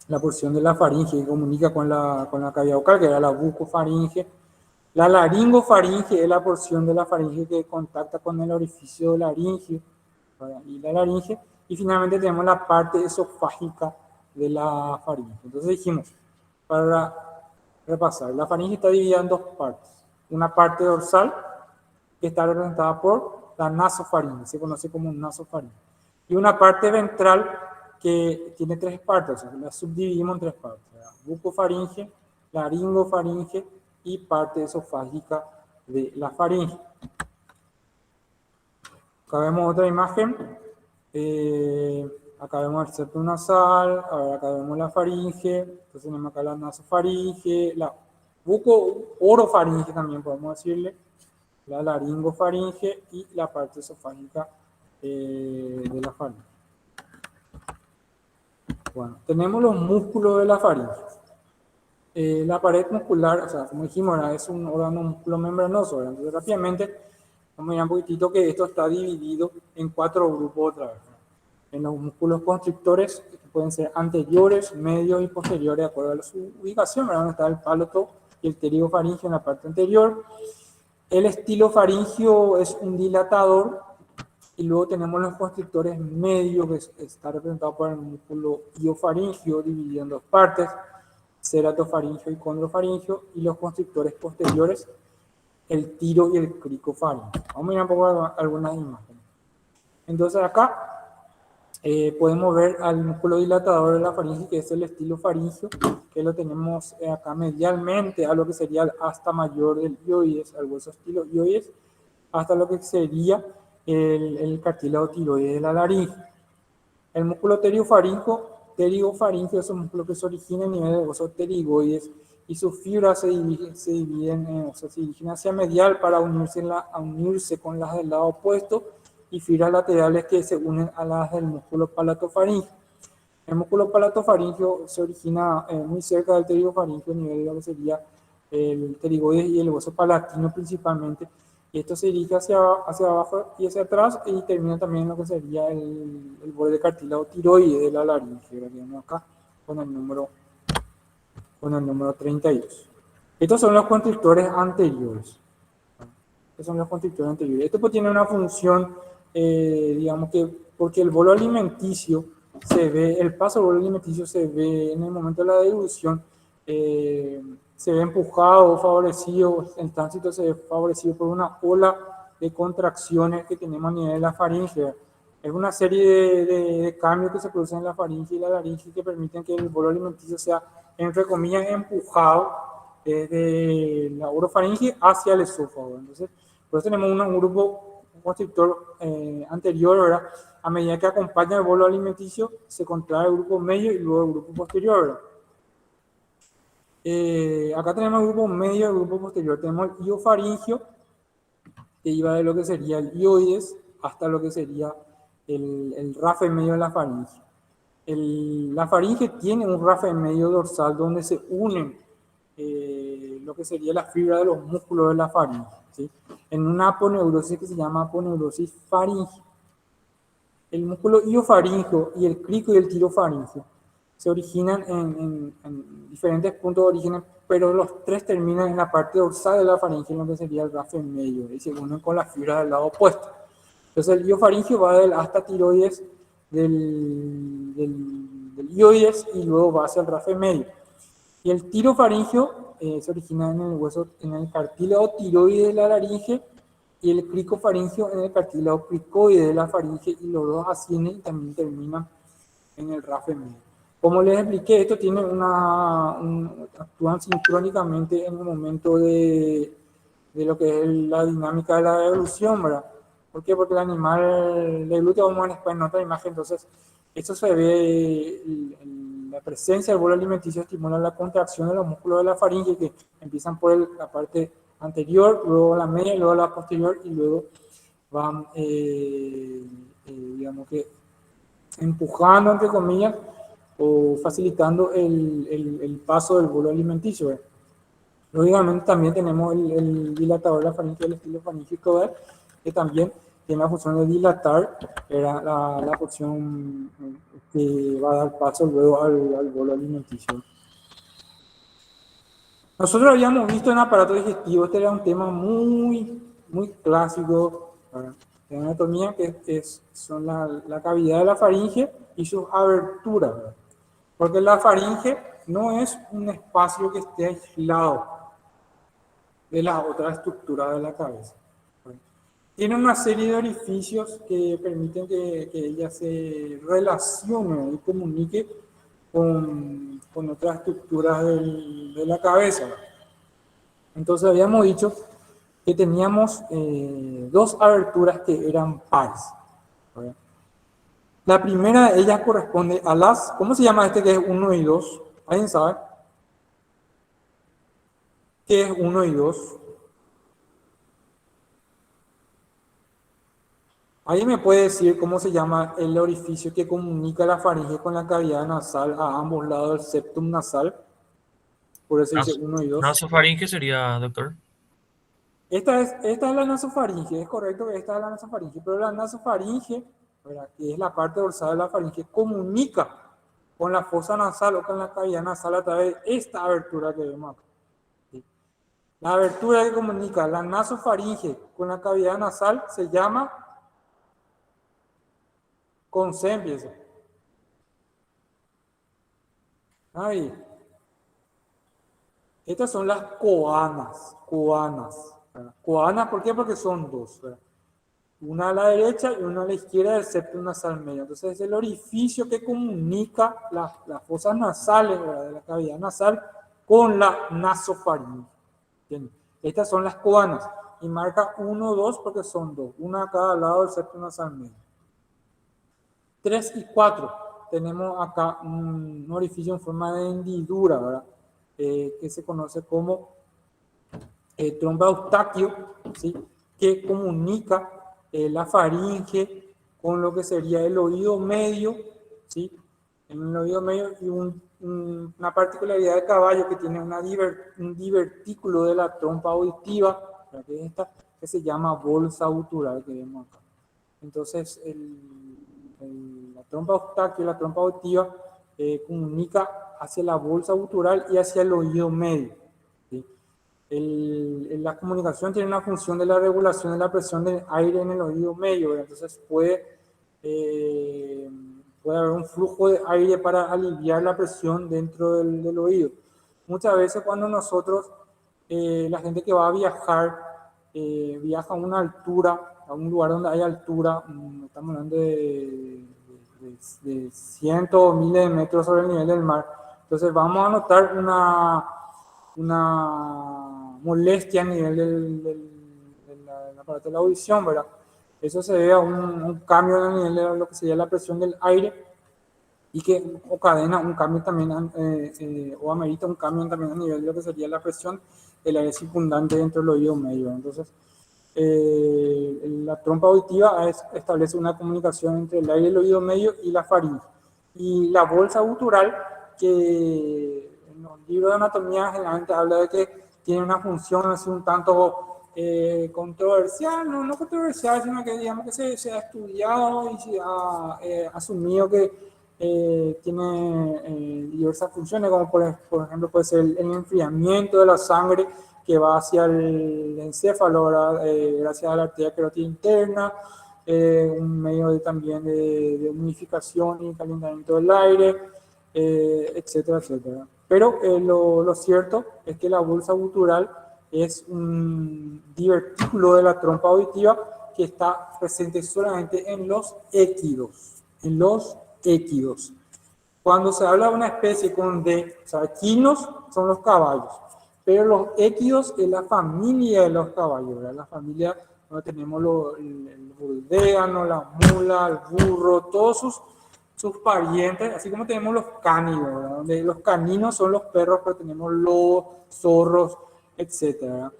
la porción de la faringe que comunica con la cavidad vocal, que era la bucofaringe. La laringofaringe es la porción de la faringe que contacta con el orificio laringio y la laringe. Y finalmente tenemos la parte esofágica de la faringe. Entonces dijimos, para repasar, la faringe está dividida en dos partes. Una parte dorsal, que está representada por la nasofaringe, se conoce como nasofaringe. Y una parte ventral que tiene tres partes, o sea, la subdividimos en tres partes. Bucofaringe, laringofaringe y parte esofágica de la faringe. Acá vemos otra imagen. Acá vemos el septum nasal, acá vemos la faringe, entonces tenemos acá la nasofaringe, la buco-orofaringe también podemos decirle, la laringofaringe y la parte esofágica de la faringe. Bueno, tenemos los músculos de la faringe. La pared muscular, o sea, como dijimos, es un órgano musculomembranoso, entonces rápidamente vamos a mirar un poquitito que esto está dividido en cuatro grupos otra vez. En los músculos constrictores, que pueden ser anteriores, medios y posteriores, de acuerdo a su ubicación, ¿verdad? Donde está el palato y el pterigofaringio en la parte anterior. El estilofaringio es un dilatador, y luego tenemos los constrictores medios, que está representado por el músculo iofaringio, dividido en dos partes, ceratofaringio y condrofaringio, y los constrictores posteriores, el tiro y el cricofaringio. Vamos a mirar un poco algunas imágenes. Entonces acá podemos ver al músculo dilatador de la faringe, que es el estilofaringio, que lo tenemos acá medialmente a lo que sería el asta mayor del hioides, al hueso estilohioides, hasta lo que sería el cartílago tiroide de la laringe. El músculo pterigofaringio es un músculo que se origina a nivel del hueso pterigoides y sus fibras se dirigen hacia medial para unirse con las del lado opuesto, y fibras laterales que se unen a las del músculo palatofaringio. El músculo palatofaringio se origina muy cerca del pterigofaringio a nivel de lo que sería el pterigoides y el hueso palatino principalmente, y esto se dirige hacia abajo y hacia atrás y termina también en lo que sería el borde cartílago tiroide de la laringe, que tenemos acá con el número 32. Estos son los constrictores anteriores. Esto pues tiene una función, digamos que, porque el bolo alimenticio el paso del bolo alimenticio se ve en el momento de la devolución, se ve empujado o favorecido, el tránsito se ve favorecido por una ola de contracciones que tenemos a nivel de la faringe. Es una serie de cambios que se producen en la faringe y la laringe que permiten que el bolo alimenticio sea, entre comillas, empujado desde la orofaringe hacia el esófago. Entonces, por eso tenemos un grupo constrictor anterior, ¿verdad? A medida que acompaña el bolo alimenticio, se contrae el grupo medio y luego el grupo posterior, ¿verdad? Acá tenemos el grupo medio y el grupo posterior. Tenemos el iofaringio, que iba de lo que sería el hioides hasta lo que sería el rafe medio de la faringe. La faringe tiene un rafe medio dorsal donde se unen lo que sería la fibra de los músculos de la faringe, ¿sí? En una aponeurosis que se llama aponeurosis faringe. El músculo iofaringio y el crico y el tirofaringio se originan en diferentes puntos de origen, pero los tres terminan en la parte dorsal de la faringe, en lo que sería el rafe medio, y se unen con las fibras del lado opuesto. Entonces el iofaringio va del asta tiroides del hioides y luego va hacia el rafe medio. Y el tirofaringio se origina en el cartílago tiroide de la laringe y el cricofaringio en el cartílago cricoide de la faringe, y los dos ascienden y también terminan en el RAFE medio. Como les expliqué, esto tiene actúan sincrónicamente en el momento de lo que es la dinámica de la evolución, ¿verdad? ¿Por qué? Porque el animal de glúteo, vamos a ver después en otra imagen, entonces, esto se ve, la presencia del bolo alimenticio estimula la contracción de los músculos de la faringe, que empiezan por la parte anterior, luego la media, luego la posterior, y luego van, digamos que, empujando, entre comillas, o facilitando el paso del bolo alimenticio, ¿verdad? Lógicamente también tenemos el dilatador de la faringe, el estilo faringeo, que también tiene la función de dilatar, era la función que va a dar paso luego al bolo alimenticio. Nosotros habíamos visto en aparato digestivo, este era un tema muy, muy clásico, ¿verdad?, de anatomía, que son la cavidad de la faringe y sus aberturas, ¿verdad? Porque la faringe no es un espacio que esté aislado de la otra estructura de la cabeza. Tiene una serie de orificios que permiten que ella se relacione y comunique con otras estructuras de la cabeza. Entonces habíamos dicho que teníamos dos aberturas que eran pares. La primera de ellas corresponde a las, ¿cómo se llama este que es 1 y 2? ¿Alguien sabe qué es 1 y 2? ¿Alguien me puede decir cómo se llama el orificio que comunica la faringe con la cavidad nasal a ambos lados del septum nasal? Por eso dice 1 y 2. Nasofaringe sería, doctor. Esta es la nasofaringe, es correcto que esta es la nasofaringe, pero la nasofaringe, ¿verdad?, que es la parte dorsal de la faringe, comunica con la fosa nasal o con la cavidad nasal a través de esta abertura que vemos acá. ¿Sí? La abertura que comunica la nasofaringe con la cavidad nasal se llama, con C empieza. Ahí. Estas son las coanas. Coanas, ¿por qué? Porque son dos, ¿verdad? Una a la derecha y una a la izquierda del septum nasal medio. Entonces es el orificio que comunica las fosas nasales, ¿verdad?, de la cavidad nasal con la nasofaringe. ¿Entienden? Estas son las coanas. Y marca 1, 2 porque son dos. Una a cada lado del septum nasal medio. 3 y 4. Tenemos acá un orificio en forma de hendidura, ¿verdad?, que se conoce como trompa eustaquio, ¿sí?, que comunica la faringe con lo que sería el oído medio, ¿sí? En el oído medio, y una particularidad de caballo que tiene un divertículo de la trompa auditiva, que es esta, que se llama bolsa gutural, que vemos acá. Entonces, la trompa eustaquio, la trompa auditiva, comunica hacia la bolsa gutural y hacia el oído medio. ¿Sí? La comunicación tiene una función de la regulación de la presión del aire en el oído medio, ¿verdad? Entonces puede haber un flujo de aire para aliviar la presión dentro del oído. Muchas veces cuando nosotros, la gente que va a viajar, viaja a una altura, a un lugar donde hay altura, estamos hablando de cientos o miles de metros sobre el nivel del mar, entonces vamos a notar una molestia a nivel del aparato de la audición, ¿verdad? Eso se debe a un cambio a nivel de lo que sería la presión del aire, y que ocasiona un cambio también, o amerita un cambio también a nivel de lo que sería la presión del aire circundante dentro del oído medio. Entonces, la trompa auditiva establece una comunicación entre el aire del oído medio y la faringe. Y la bolsa gutural, que en los libros de anatomía generalmente habla de que tiene una función así un tanto controversial, no controversial, sino que digamos que se ha estudiado y se ha asumido que tiene diversas funciones, como por ejemplo puede ser el enfriamiento de la sangre que va hacia el encéfalo, gracias a la arteria carótida interna, un medio también de humidificación y calentamiento del aire, etcétera, etcétera. Pero lo cierto es que la bolsa gutural es un divertículo de la trompa auditiva que está presente solamente en los équidos. En los équidos. Cuando se habla de una especie con D, o sea, equinos son los caballos, pero los équidos es la familia de los caballos, ¿verdad? La familia donde tenemos el buldéano, la mula, el burro, todos sus parientes, así como tenemos los cánidos, ¿verdad? Donde los caninos son los perros, pero tenemos lobos, zorros, etc.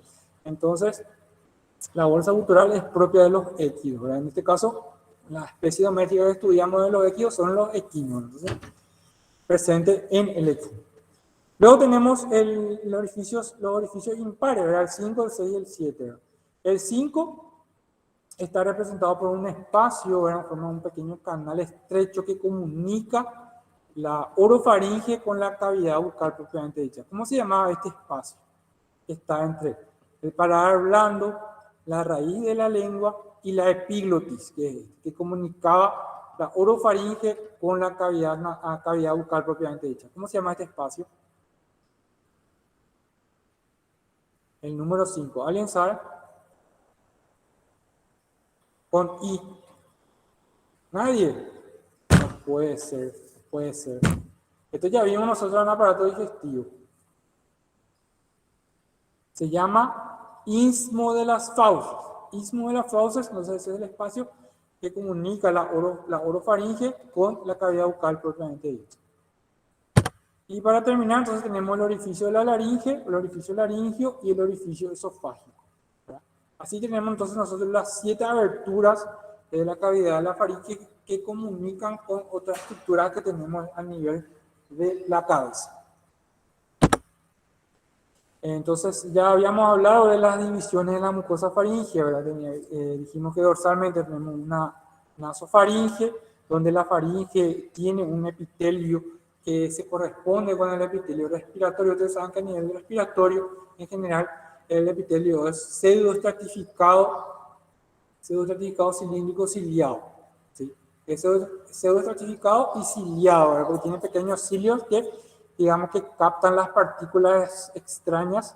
Entonces, la bolsa gutural es propia de los équidos, ¿verdad? En este caso, la especie doméstica que estudiamos de los équidos son los equinos. Entonces, presente en el equino. Luego tenemos los orificios impares, ¿verdad? El 5, el 6 y el 7. ¿Verdad? El 5 está representado por un espacio, ¿verdad? Forma un pequeño canal estrecho que comunica la orofaringe con la cavidad bucal propiamente dicha. ¿Cómo se llamaba este espacio? Está entre el paladar blando, la raíz de la lengua y la epiglotis, que comunicaba la orofaringe con la cavidad bucal propiamente dicha. ¿Cómo se llama este espacio? El número 5. ¿Alguien sabe? Con I. ¿Nadie? No puede ser, no puede ser. Esto ya vimos nosotros en un aparato digestivo. Se llama istmo de las fauces. Istmo de las fauces, entonces ese es el espacio que comunica la orofaringe con la cavidad bucal propiamente dicha. Y para terminar, entonces tenemos el orificio de la laringe, el orificio laringio y el orificio esofágico. ¿Verdad? Así tenemos entonces nosotros las 7 aberturas de la cavidad de la faringe que comunican con otras estructuras que tenemos a nivel de la cabeza. Entonces ya habíamos hablado de las divisiones de la mucosa faríngea, ¿verdad? Dijimos que dorsalmente tenemos una nasofaringe, donde la faringe tiene un epitelio que se corresponde con el epitelio respiratorio. Ustedes saben que a nivel respiratorio, en general, el epitelio es pseudoestratificado cilíndrico ciliado. ¿Sí? Es pseudoestratificado y ciliado, ¿verdad? Porque tiene pequeños cilios que, digamos, que captan las partículas extrañas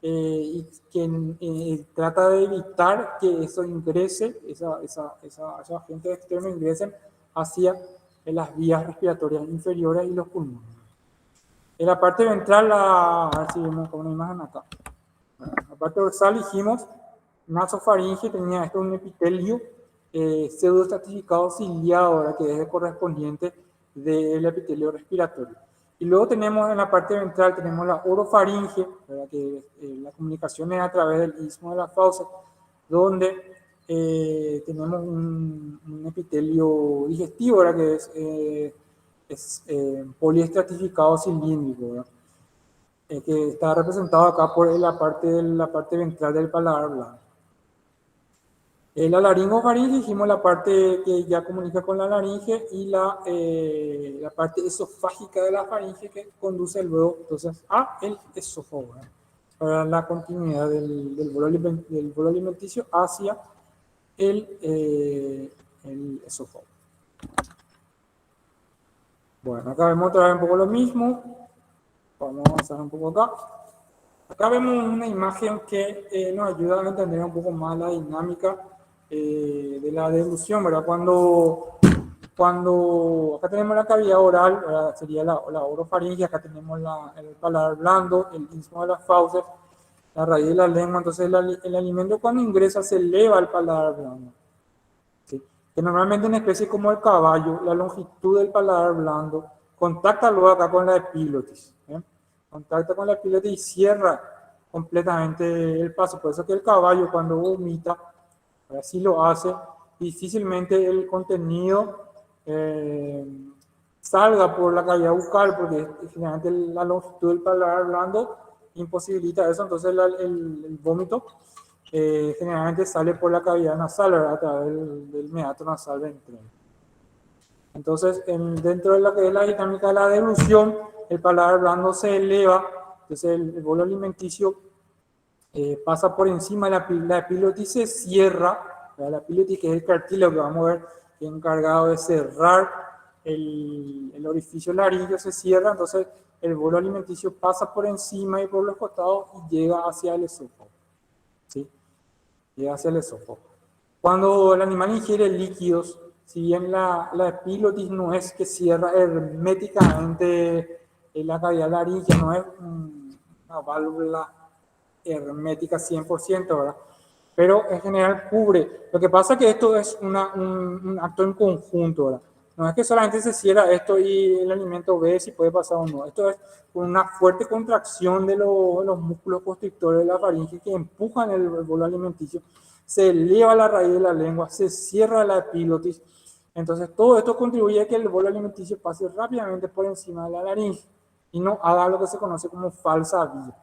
y que trata de evitar que eso ingrese, esos agentes externos ingresen hacia las vías respiratorias inferiores y los pulmones. En la parte ventral, a ver si vemos con una imagen acá. La parte dorsal dijimos, nasofaringe tenía esto un epitelio pseudoestratificado ciliado, ¿verdad? Que es el correspondiente del epitelio respiratorio. Y luego tenemos en la parte ventral, tenemos la orofaringe, ¿verdad? Que la comunicación es a través del istmo de la fauces, donde tenemos un epitelio digestivo, ¿verdad? Que es poliestratificado cilíndrico, ¿verdad? Que está representado acá por la parte ventral del paladar blando. La laringofaringe, dijimos la parte que ya comunica con la laringe y la parte esofágica de la faringe que conduce luego entonces a el esófago, ¿verdad? Para la continuidad del bolo alimenticio hacia el esófago. Bueno, acá vemos otra vez un poco lo mismo. Vamos a avanzar un poco acá. Acá vemos una imagen que nos ayuda a entender un poco más la dinámica de la deglución, ¿verdad? Cuando acá tenemos la cavidad oral, ¿verdad? Sería la orofaringe, acá tenemos el paladar blando, el istmo de las fauces, la raíz de la lengua, entonces el alimento cuando ingresa se eleva al paladar blando. ¿Sí? Que normalmente en especies como el caballo, la longitud del paladar blando contacta luego acá con la epiglotis. Contacta con la epiglotis y cierra completamente el paso. Por eso que el caballo cuando vomita, así lo hace, difícilmente el contenido salga por la cavidad bucal, porque generalmente la longitud del paladar blando imposibilita eso, entonces el vómito generalmente sale por la cavidad nasal, ¿verdad? A través del meato nasal ventral. Entonces, dentro de lo que es la dinámica de la deglución, el paladar blando se eleva, entonces el bolo alimenticio pasa por encima de la epiglotis, se cierra, ¿verdad? La epiglotis, que es el cartílago que vamos a ver, que es encargado de cerrar el orificio laríngeo, se cierra, entonces el bolo alimenticio pasa por encima y por los costados y llega hacia el esófago, ¿sí? Llega hacia el esófago. Cuando el animal ingiere líquidos, si bien la epiglotis no es que cierra herméticamente la cavidad laríngea, no es una válvula hermética 100%, ¿verdad? Pero en general cubre. Lo que pasa es que esto es un acto en conjunto, ¿verdad? No es que solamente se cierra esto y el alimento ve si puede pasar o no. Esto es una fuerte contracción de los músculos constrictores de la faringe que empujan el bolo alimenticio, se eleva la raíz de la lengua, se cierra la epiglotis. Entonces todo esto contribuye a que el bolo alimenticio pase rápidamente por encima de la laringe y no haga lo que se conoce como falsa vía.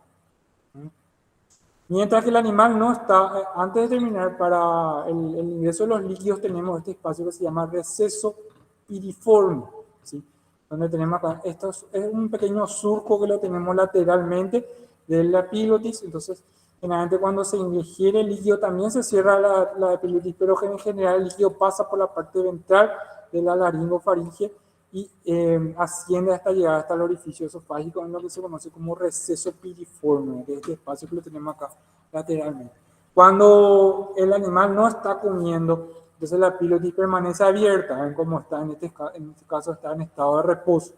Mientras que el animal no está, antes de terminar, para el ingreso de los líquidos tenemos este espacio que se llama receso piriforme, ¿sí? Donde tenemos acá, esto es un pequeño surco que lo tenemos lateralmente de la epiglotis. Entonces generalmente cuando se ingiere el líquido también se cierra la epiglotis, pero en general el líquido pasa por la parte ventral de la laringofaringe y asciende hasta llegar hasta el orificio esofágico, en lo que se conoce como receso piriforme, que es este espacio que lo tenemos acá lateralmente. Cuando el animal no está comiendo, entonces la epiglotis permanece abierta, ven cómo está en este caso está en estado de reposo.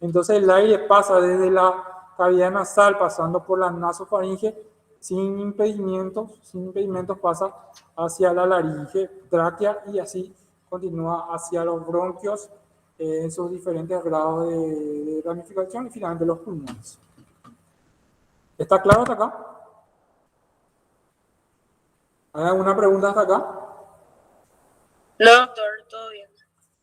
Entonces el aire pasa desde la cavidad nasal, pasando por la nasofaringe, sin impedimentos pasa hacia la laringe, tráquea y así continúa hacia los bronquios en sus diferentes grados de ramificación y finalmente los pulmones. ¿Está claro hasta acá? ¿Hay alguna pregunta hasta acá? No, doctor, todo bien.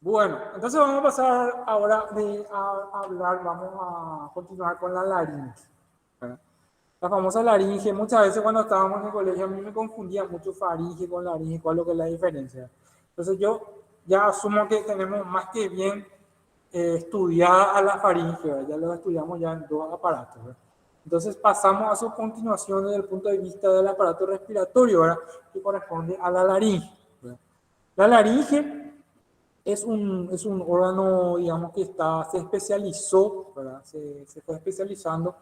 Bueno, entonces vamos a pasar ahora a hablar, vamos a continuar con la laringe. La famosa laringe, muchas veces cuando estábamos en el colegio a mí me confundía mucho faringe con laringe, cuál es lo que es la diferencia. Entonces yo ya asumo que tenemos más que bien estudiada a la faringe, ¿verdad? Ya lo estudiamos ya en dos aparatos, ¿verdad? Entonces pasamos a su continuación desde el punto de vista del aparato respiratorio, ¿verdad? Que corresponde a la laringe, ¿verdad? La laringe es un órgano, digamos, que se especializó, ¿verdad? Se fue especializando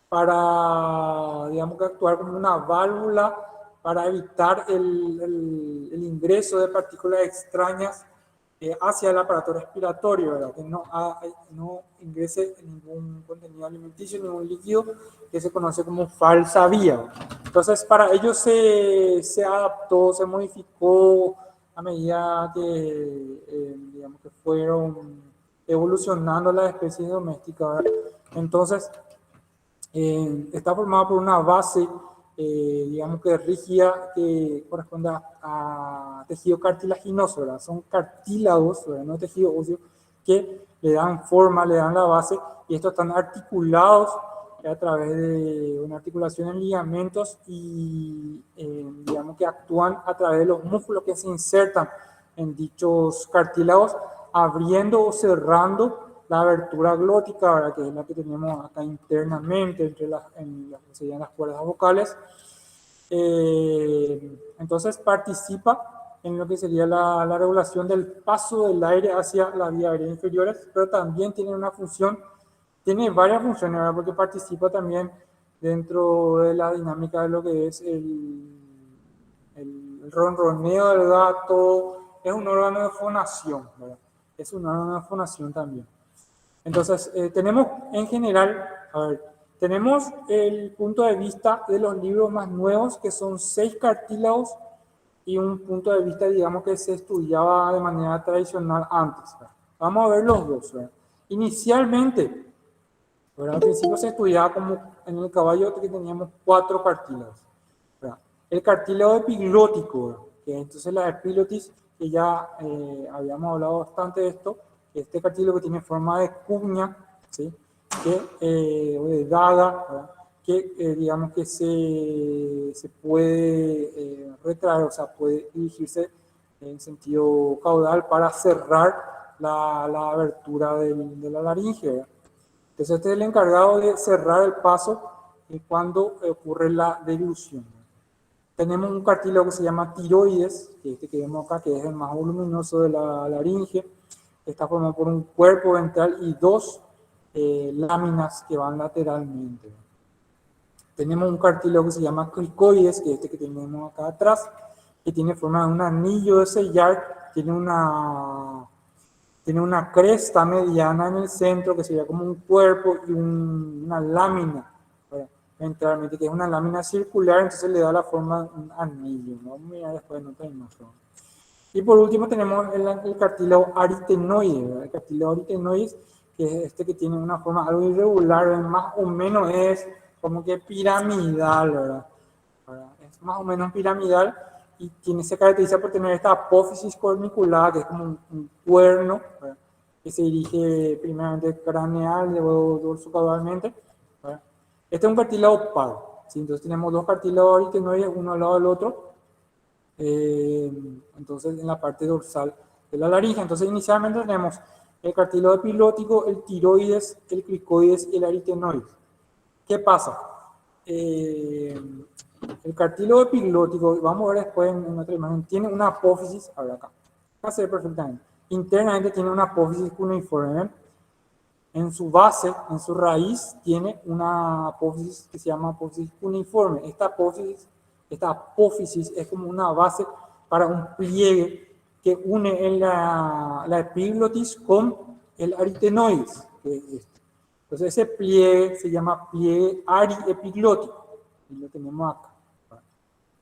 para, digamos, que actuar como una válvula para evitar el ingreso de partículas extrañas hacia el aparato respiratorio, ¿verdad? Que no ingrese ningún contenido alimenticio, ningún líquido, que se conoce como falsa vía. Entonces, para ello se adaptó, se modificó a medida que, digamos, que fueron evolucionando las especies domésticas, ¿verdad? Entonces, está formada por una base, digamos que rígida, que corresponde a tejido cartilaginoso, ¿verdad? Son cartílagos, ¿verdad? No tejido óseo, que le dan forma, le dan la base, y estos están articulados a través de una articulación en ligamentos y digamos que actúan a través de los músculos que se insertan en dichos cartílagos, abriendo o cerrando la abertura glótica, ¿verdad? Que es la que tenemos acá internamente entre las que serían las cuerdas vocales. Entonces participa en lo que sería la regulación del paso del aire hacia la vía aérea inferiores, pero también tiene una función, tiene varias funciones, ¿verdad? Porque participa también dentro de la dinámica de lo que es el ronroneo del gato, es un órgano de fonación, ¿verdad? Es un órgano de fonación también. Entonces, tenemos en general, a ver, tenemos el punto de vista de los libros más nuevos, que son 6 cartílagos, y un punto de vista, digamos, que se estudiaba de manera tradicional antes, ¿verdad? Vamos a ver los dos, ¿verdad? Inicialmente, ¿verdad? Al principio se estudiaba como en el caballo que teníamos 4 cartílagos, ¿verdad? El cartílago epiglótico, ¿verdad? Que entonces la epiglotis, que ya habíamos hablado bastante de esto, este cartílago tiene forma de cuña, ¿sí? O de daga, ¿verdad? Que digamos que se puede retraer, o sea, puede dirigirse en sentido caudal para cerrar la abertura de la laringe, ¿verdad? Entonces este es el encargado de cerrar el paso cuando ocurre la deglución. Tenemos un cartílago que se llama tiroides, que este que vemos acá, que es el más voluminoso de la laringe. Está formado por un cuerpo ventral y 2 láminas que van lateralmente. Tenemos un cartílago que se llama cricoides, que es este que tenemos acá atrás, que tiene forma de un anillo de sellar, tiene una cresta mediana en el centro, que sería como un cuerpo, y una lámina, ventralmente, que es una lámina circular, entonces le da la forma de un anillo. Vamos a mirar después en otra imagen. Y por último tenemos el cartílago aritenoide, ¿verdad? El cartílago aritenoide, que es este que tiene una forma algo irregular, más o menos es como que piramidal, ¿verdad? Es más o menos piramidal y se caracteriza por tener esta apófisis corniculada, que es como un cuerno, ¿verdad? Que se dirige primeramente craneal, luego dorsocaudalmente, ¿verdad? Este es un cartílago par, ¿sí? Entonces tenemos dos cartílagos aritenoides, uno al lado del otro, entonces en la parte dorsal de la laringe. Entonces inicialmente tenemos el cartílago epilótico, el tiroides, el cricoides y el aritenoides. ¿Qué pasa? El cartílago epilótico, vamos a ver después en otra imagen, tiene una apófisis, a ver acá se ve perfectamente, internamente tiene una apófisis cuneiforme, ¿eh? En su base, en su raíz, tiene una apófisis que se llama apófisis cuneiforme. Esta apófisis es como una base para un pliegue que une en la epiglotis con el aritenoides, que es este. Entonces ese pliegue se llama pliegue ariepiglótico, y lo tenemos acá.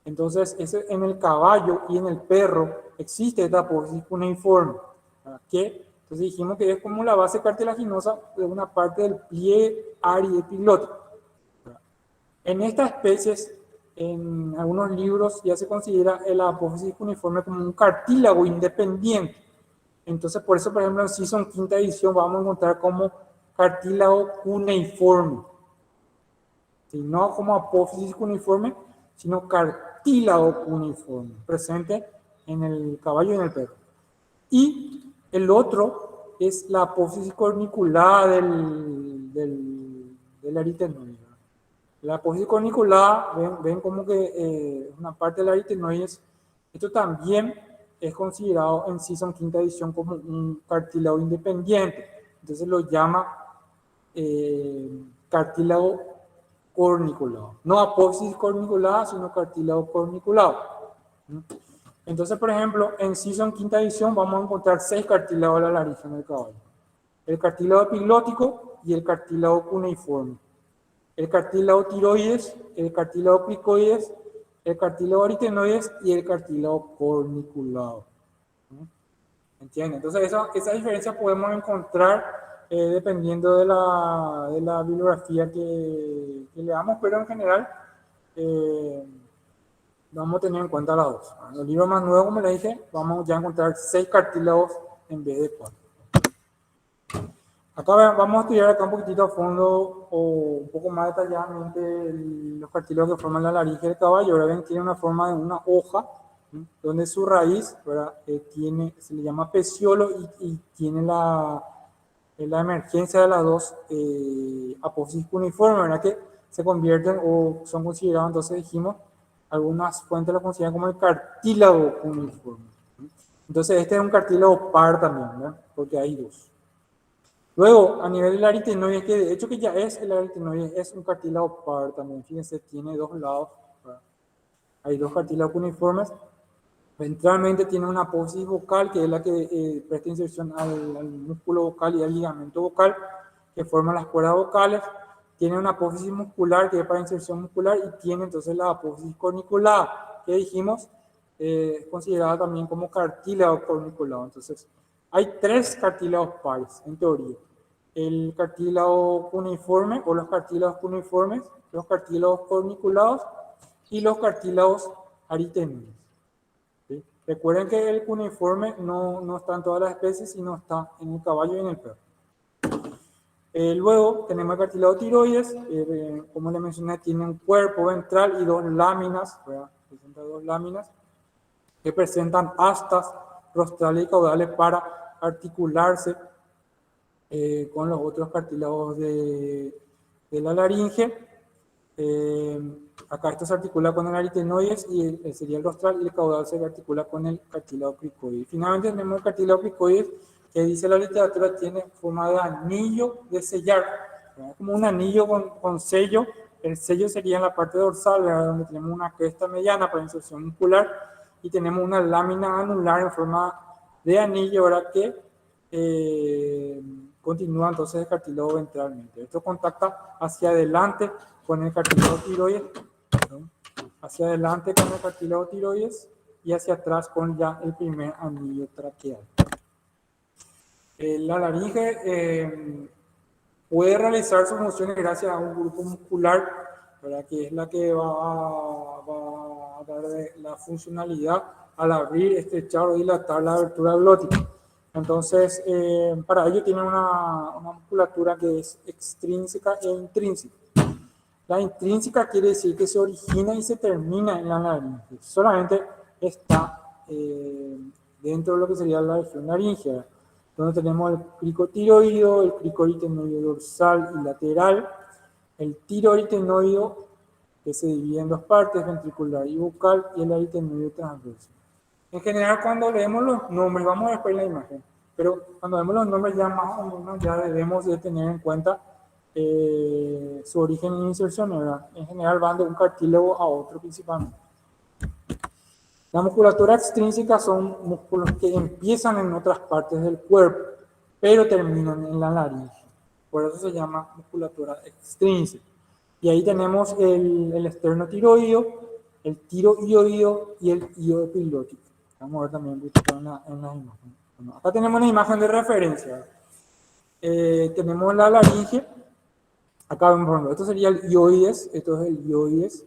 Entonces en el caballo y en el perro existe esta apófisis cuneiforme, que entonces dijimos que es como la base cartilaginosa de una parte del pliegue ariepiglótico. En estas especies, en algunos libros ya se considera la apófisis cuneiforme como un cartílago independiente. Entonces, por eso, por ejemplo, en Sisson quinta edición vamos a encontrar como cartílago cuneiforme. ¿Sí? No como apófisis cuneiforme, sino cartílago cuneiforme, presente en el caballo y en el perro. Y el otro es la apófisis corniculada del aritenoide. La apófisis corniculada, ven como que una parte del aritenoides, esto también es considerado en Sisson quinta edición como un cartílago independiente. Entonces lo llama cartílago corniculado. No apófisis corniculada, sino cartílago corniculado. Entonces, por ejemplo, en Sisson quinta edición vamos a encontrar 6 cartílagos de la laringe en el caballo. El cartílago epiglótico y el cartílago cuneiforme. El cartílago tiroides, el cartílago cricoides, el cartílago aritenoides y el cartílago corniculado. ¿Entienden? Entonces, esa diferencia podemos encontrar dependiendo de la bibliografía que leamos, pero en general vamos a tener en cuenta las dos. En los libros más nuevos, como les dije, vamos ya a encontrar 6 cartílagos en vez de 4. Acá vamos a estudiar acá un poquitito a fondo o un poco más detalladamente los cartílagos que forman la laringe del caballo. Ahora ven, tiene una forma de una hoja, ¿sí? Donde su raíz, ¿verdad? Se le llama peciolo y tiene la emergencia de las dos apófisis cuneiformes, ¿verdad? Que se convierten o son considerados, entonces dijimos, algunas fuentes lo consideran como el cartílago cuneiforme. Entonces este es un cartílago par también, ¿verdad? Porque hay dos. Luego, a nivel del aritenoide, que de hecho que ya es el aritenoide, es un cartílago par también. Fíjense, tiene dos lados, ¿verdad? Hay dos cartílagos cuneiformes. Ventralmente tiene una apófisis vocal, que es la que presta inserción al músculo vocal y al ligamento vocal, que forman las cuerdas vocales. Tiene una apófisis muscular, que es para inserción muscular, y tiene entonces la apófisis corniculada, que dijimos, considerada también como cartílago corniculado. Entonces, hay 3 cartílagos pares, en teoría. El cartílago cuneiforme, o los cartílagos cuneiformes, los cartílagos corniculados, y los cartílagos aritenoides. ¿Sí? Recuerden que el cuneiforme no está en todas las especies, sino está en el caballo y en el perro. Luego tenemos el cartílago tiroides, como les mencioné, tiene un cuerpo ventral y 2 láminas, ¿verdad? Presenta 2 láminas que presentan astas rostrales y caudales para articularse con los otros cartílagos de la laringe. Acá esto se articula con el aritenoides y sería el rostral, y el caudal se articula con el cartílago cricoide. Finalmente tenemos el cartílago cricoide, que dice la literatura tiene forma de anillo de sellar, ¿verdad? Como un anillo con sello. El sello sería en la parte dorsal, ¿verdad? Donde tenemos una cresta mediana para inserción muscular y tenemos una lámina anular en forma de anillo, ¿verdad? Que continúa entonces el cartílago ventralmente. Esto contacta hacia adelante con el cartílago tiroides, ¿no? Hacia adelante con el cartílago tiroides y hacia atrás con ya el primer anillo traqueal. La laringe puede realizar sus funciones gracias a un grupo muscular, ¿verdad? Que es la que va a dar la funcionalidad al abrir, estrechar o dilatar la abertura glótica. Entonces, para ello tiene una musculatura que es extrínseca e intrínseca. La intrínseca quiere decir que se origina y se termina en la laringe. Solamente está dentro de lo que sería la región laringea, donde tenemos el cricotiroideo, el cricoaritenoideo dorsal y lateral, el tiroaritenoideo, que se divide en dos partes, ventricular y bucal, y el aritenoideo transverso. En general, cuando leemos los nombres, vamos a ver después la imagen, pero cuando vemos los nombres ya más o menos ya debemos de tener en cuenta su origen e inserción, ¿verdad? En general van de un cartílago a otro principalmente. La musculatura extrínseca son músculos que empiezan en otras partes del cuerpo, pero terminan en la laringe. Por eso se llama musculatura extrínseca. Y ahí tenemos el esternotiroideo, el tiroideo y el ioepilótico. Vamos a ver también en las imágenes. Bueno, acá tenemos una imagen de referencia. Tenemos la laringe. Acá vemos, esto sería el ioides, esto es el ioides.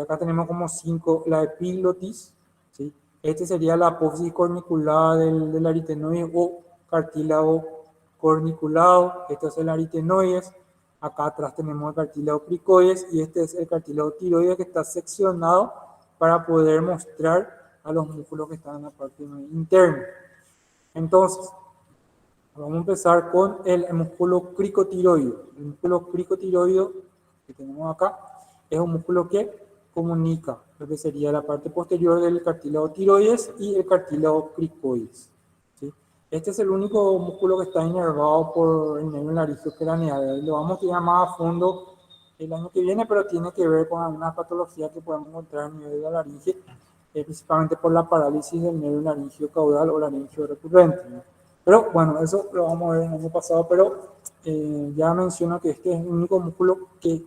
Acá tenemos como 5, la epiglotis, ¿sí? Este sería la apófisis corniculada del aritenoide o cartílago corniculado. Este es el aritenoides. Acá atrás tenemos el cartílago cricoides y este es el cartílago tiroides que está seccionado para poder mostrar a los músculos que están en la parte interna. Entonces, vamos a empezar con el músculo cricotiroideo. El músculo cricotiroideo que tenemos acá es un músculo que comunica lo que sería la parte posterior del cartílago tiroides y el cartílago cricoides, ¿sí? Este es el único músculo que está inervado por el nervio laringeo craneal. Lo vamos a estudiar más a fondo el año que viene, pero tiene que ver con algunas patologías que podemos encontrar a nivel de la laringe, principalmente por la parálisis del nervio laringeo caudal o laringeo recurrente, ¿no? Pero bueno, eso lo vamos a ver el año pasado, pero ya menciono que este es el único músculo que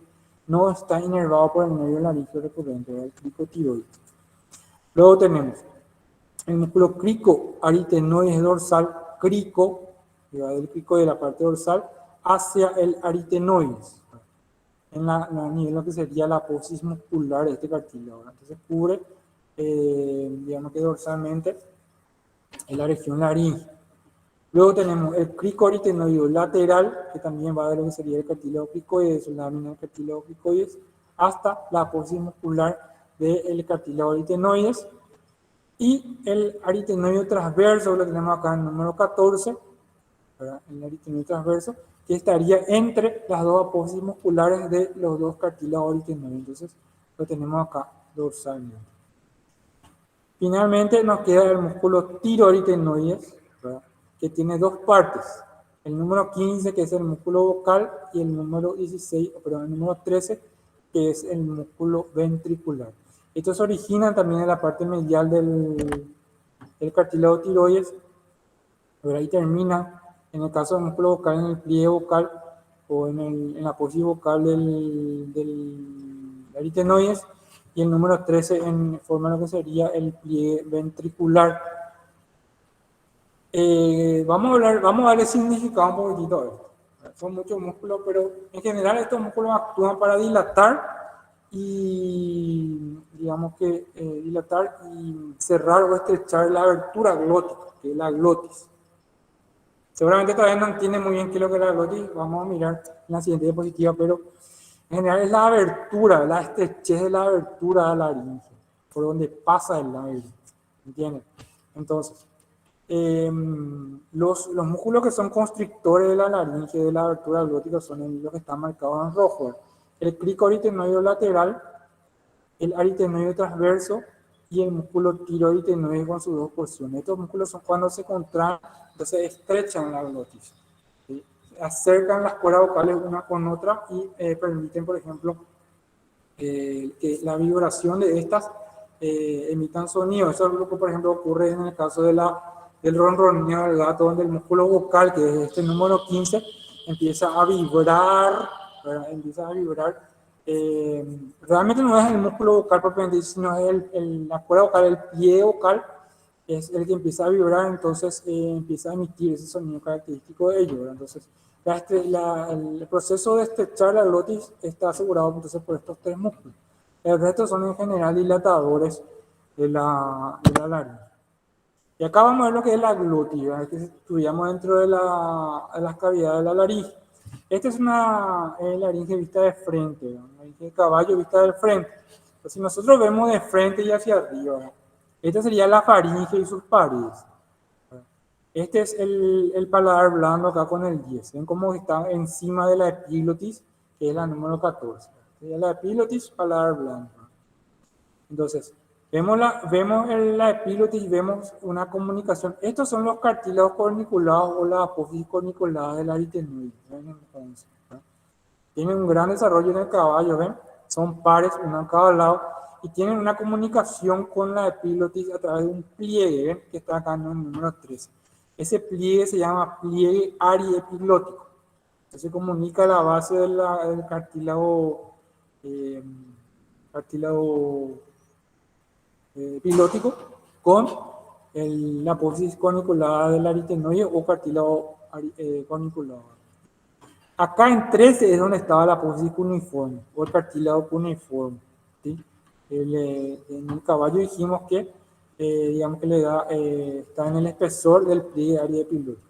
no está inervado por el nervio laringeo recurrente, el cricotiroideo. Luego tenemos el músculo cricoaritenoides dorsal, crico, que va del crico de la parte dorsal hacia el aritenoides, en la nivel lo que sería la apófisis muscular de este cartílago. Entonces cubre, digamos que dorsalmente, en la región laringe. Luego tenemos el cricoaritenoideo lateral, que también va de lo que sería el cartílago cricoides, la lámina del cartílago cricoides, hasta la apófisis muscular del cartílago aritenoides. Y el aritenoideo transverso, lo tenemos acá en el número 14, ¿verdad? El aritenoideo transverso, que estaría entre las dos apófisis musculares de los dos cartílagos aritenoides. Entonces, lo tenemos acá dorsalmente. Finalmente, nos queda el músculo tiroaritenoides, ¿verdad? Que tiene dos partes, el número 15 que es el músculo vocal y el número 16, perdón, el número 13 que es el músculo ventricular. Estos se originan también en la parte medial del cartílago tiroides, pero ahí termina, en el caso del músculo vocal, en el pliegue vocal o en la apófisis vocal del aritenoides, y el número 13 en forma de lo que sería el pliegue ventricular. Vamos a darle significado un poquitito a esto. Son muchos músculos, pero en general estos músculos actúan para dilatar y, digamos que, dilatar y cerrar o estrechar la abertura glótica, que es la glotis. Seguramente todavía no entiende muy bien qué es lo que es la glotis, vamos a mirar en la siguiente diapositiva, pero en general es la abertura, la estrechez de la abertura de la laringe, por donde pasa el aire, ¿entienden? Entonces, los músculos que son constrictores de la laringe, de la abertura glótica, son los que están marcados en rojo. El cricoaritenoideo lateral, el aritenoideo transverso y el músculo tiroideo con sus dos porciones. Estos músculos son cuando se contraen, entonces estrechan la glotis, ¿sí? Acercan las cuerdas vocales una con otra y permiten, por ejemplo, que la vibración de estas emitan sonido. Eso es lo que, por ejemplo, ocurre en el caso del ronroneo del gato, donde el músculo vocal, que es este número 15, empieza a vibrar, ¿verdad? Empieza a vibrar. Realmente no es el músculo vocal propiamente, sino es la cuerda vocal, el pie vocal, es el que empieza a vibrar, entonces empieza a emitir ese sonido característico de ello, ¿verdad? Entonces, el proceso de estrechar la glotis está asegurado entonces por estos tres músculos. El resto son en general dilatadores de la laringe. Y acá vamos a ver lo que es la glotis, ¿verdad? Que estudiamos dentro de las cavidades de la laringe. Esta es una laringe vista de frente, ¿verdad? Una laringe de caballo vista de frente. Entonces, si nosotros vemos de frente y hacia arriba, ¿verdad? Esta sería la faringe y sus paredes. Este es el paladar blando acá con el 10. Ven cómo está encima de la epiglotis, que es la número 14. Sería la epiglotis, paladar blando. Entonces, vemos la epiglotis, vemos una comunicación. Estos son los cartílagos corniculados o la apófisis corniculada del aritenoide. Entonces, ¿no? Tienen un gran desarrollo en el caballo, ¿ven? Son pares, uno en cada lado, y tienen una comunicación con la epiglotis a través de un pliegue, ¿ven? Que está acá en el número 13. Ese pliegue se llama pliegue ariepiglótico. Entonces comunica la base del cartílago, epilótico con la apófisis corniculada del aritenoide o cartílago corniculado. Acá en 13 es donde estaba la apófisis cuneiforme o el cartílago cuneiforme, ¿sí? En el caballo dijimos que digamos que está en el espesor del pliegue ariepiglótico.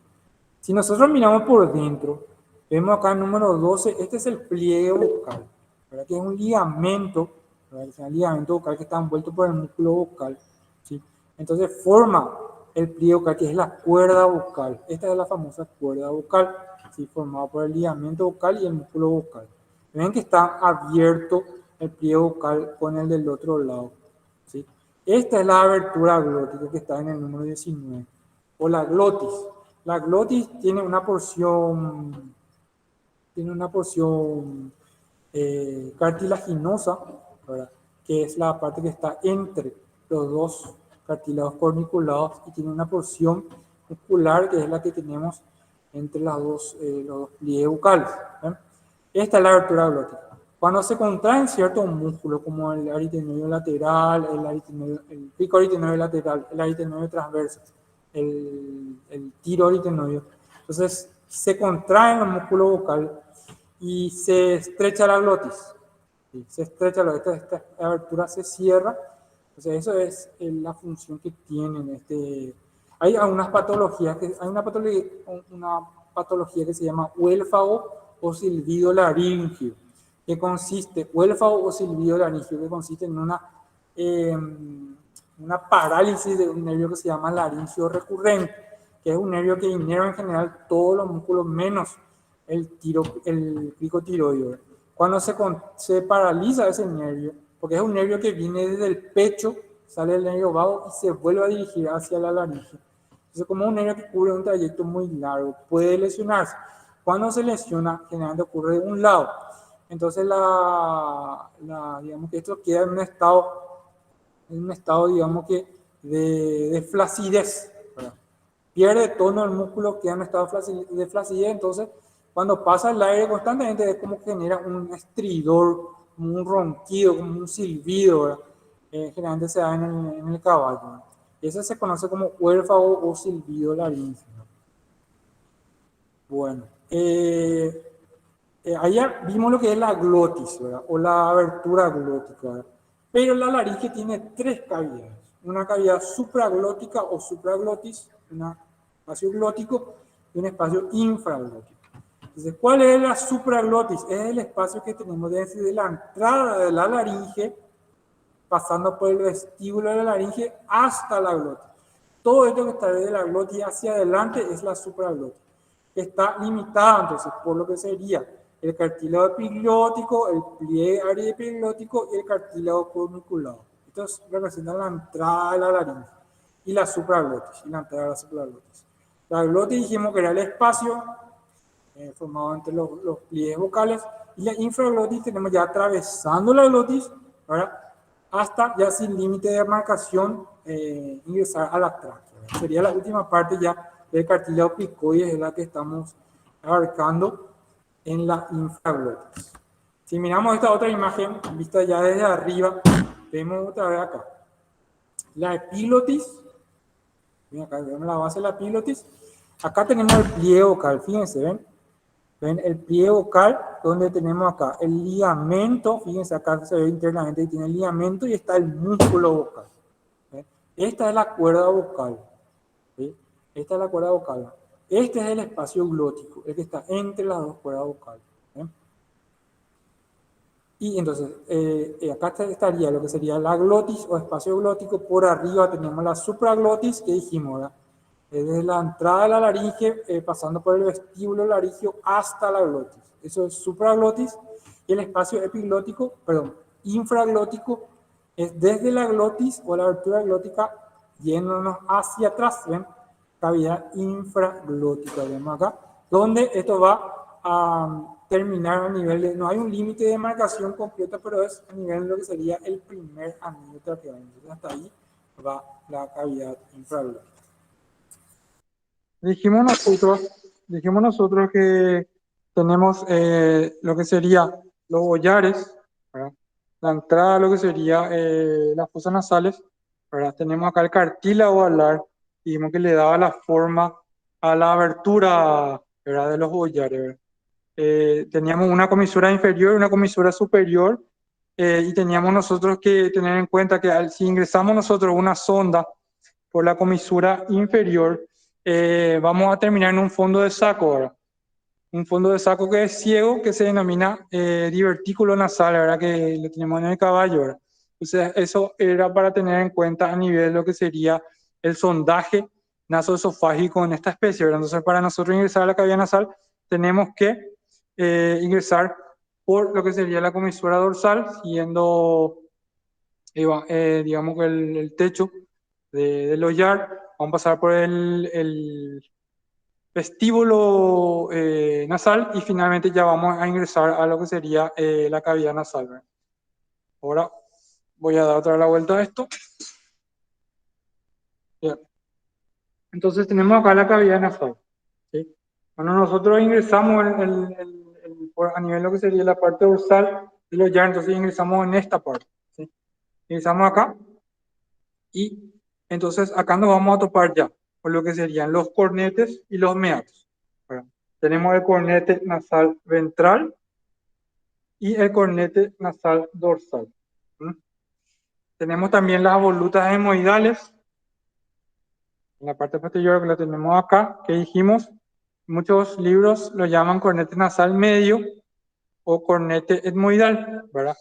Si nosotros miramos por dentro, vemos acá el número 12, este es el pliegue vocal, ¿verdad? Que es un ligamento, ¿verdad? Es un ligamento vocal que está envuelto por el músculo vocal, ¿sí? Entonces forma el pliegue vocal, que es la cuerda vocal. Esta es la famosa cuerda vocal, ¿sí? Formada por el ligamento vocal y el músculo vocal. Ven que está abierto el pliegue vocal con el del otro lado, ¿sí? Esta es la abertura glótica que está en el número 19, o la glotis. La glotis tiene una porción cartilaginosa, ¿verdad? Que es la parte que está entre los dos cartílagos corniculados y tiene una porción muscular que es la que tenemos entre los dos pliegues bucales, ¿verdad? Esta es la abertura glótica. Cuando se contraen ciertos músculos como el aritenoide lateral, el pico aritenoide lateral, el aritenoide transverso, el tiroaritenoide, entonces se contraen los músculos vocales y se estrecha la glotis. ¿Sí? Se estrecha la glotis, esta abertura se cierra. O sea, eso es la función que tienen. Hay algunas patologías, hay una patología que se llama huélfago o silbido laríngeo, que consiste, huélfago o silbido laríngeo, que consiste en una parálisis de un nervio que se llama laringio recurrente, que es un nervio que inerva en general todos los músculos menos el pico tiroideo. Cuando se paraliza ese nervio, porque es un nervio que viene desde el pecho, sale del nervio vago y se vuelve a dirigir hacia la laringe. Entonces, como un nervio que cubre un trayecto muy largo, puede lesionarse. Cuando se lesiona, generalmente ocurre de un lado. Entonces, digamos que esto queda en un estado, digamos que de flacidez, ¿verdad? Pierde tono el músculo, queda en un estado de flacidez, entonces cuando pasa el aire constantemente es como que genera un estridor, como un ronquido, como un silbido, ¿verdad? Generalmente se da en el caballo, ¿verdad? Ese se conoce como huérfago o silbido laríngeo. Bueno, allá vimos lo que es la glotis, ¿verdad? O la abertura glótica, ¿verdad? Pero la laringe tiene tres cavidades. Una cavidad supraglótica o supraglotis, un espacio glótico y un espacio infraglótico. Entonces, ¿cuál es la supraglotis? Es el espacio que tenemos desde la entrada de la laringe, pasando por el vestíbulo de la laringe hasta la glotis. Todo esto que está desde la glotis hacia adelante es la supraglotis. Está limitada entonces por lo que sería el cartílago epiglótico, el pliegue ariepiglótico y el cartílago corniculado. Estos representan la entrada de la laringe y la supraglotis, y la entrada de la supraglotis. La glotis dijimos que era el espacio formado entre los pliegues vocales, y la infraglotis tenemos ya atravesando la glotis, ¿verdad? Hasta ya sin límite de marcación ingresar a la tráquea. Sería la última parte ya del cartílago picoides, es la que estamos abarcando en la infraglotis. Si miramos esta otra imagen, vista ya desde arriba, vemos otra vez acá. La epiglotis, acá vemos la base de la epiglotis. Acá tenemos el pliegue vocal, fíjense, ¿ven? Ven el pliegue vocal, donde tenemos acá el ligamento, fíjense acá se ve internamente y tiene el ligamento y está el músculo vocal. ¿Ven? Esta es la cuerda vocal. ¿Sí? Esta es la cuerda vocal. Este es el espacio glótico, el que está entre las dos cuerdas vocales. ¿Ven? Y entonces, acá estaría lo que sería la glotis o espacio glótico. Por arriba tenemos la supraglotis, que dijimos, ¿verdad? Desde la entrada de la laringe, pasando por el vestíbulo laringio hasta la glotis. Eso es supraglotis. Y el espacio epiglótico, perdón, infraglótico, es desde la glotis o la abertura glótica, yéndonos hacia atrás, ¿ven? Cavidad infraglótica, vemos acá, donde esto va a terminar a nivel de, no hay un límite de marcación completa, pero es a nivel de lo que sería el primer anillo traqueal. Entonces hasta ahí va la cavidad infraglótica. Dijimos nosotros que tenemos lo que sería los hollares, ¿verdad? La entrada a lo que sería las fosas nasales, ¿verdad? Tenemos acá el cartílago alar, dijimos que le daba la forma a la abertura, ¿verdad? De los hollares, ¿verdad? Teníamos una comisura inferior y una comisura superior, y teníamos nosotros que tener en cuenta que si ingresamos nosotros una sonda por la comisura inferior, vamos a terminar en un fondo de saco, ¿verdad? Un fondo de saco que es ciego, que se denomina divertículo nasal, ¿verdad? Que lo tenemos en el caballo, ¿verdad? Entonces, eso era para tener en cuenta a nivel de lo que sería el sondaje nasoesofágico en esta especie, ¿verdad? Entonces, para nosotros ingresar a la cavidad nasal, tenemos que ingresar por lo que sería la comisura dorsal, siguiendo, digamos, el techo del hollar. Vamos a pasar por el vestíbulo nasal y finalmente ya vamos a ingresar a lo que sería la cavidad nasal, ¿verdad? Ahora voy a dar otra vez la vuelta a esto. Bien. Entonces tenemos acá la cavidad nasal, ¿sí? Cuando nosotros ingresamos a nivel de lo que sería la parte dorsal del hollar, entonces ingresamos en esta parte, ¿sí? Ingresamos acá y entonces acá nos vamos a topar ya con lo que serían los cornetes y los meatos, ¿verdad? Tenemos el cornete nasal ventral y el cornete nasal dorsal. ¿Mm? Tenemos también las volutas hemoidales en la parte posterior, que lo tenemos acá, que dijimos, muchos libros lo llaman cornete nasal medio o cornete etmoidal, ¿verdad?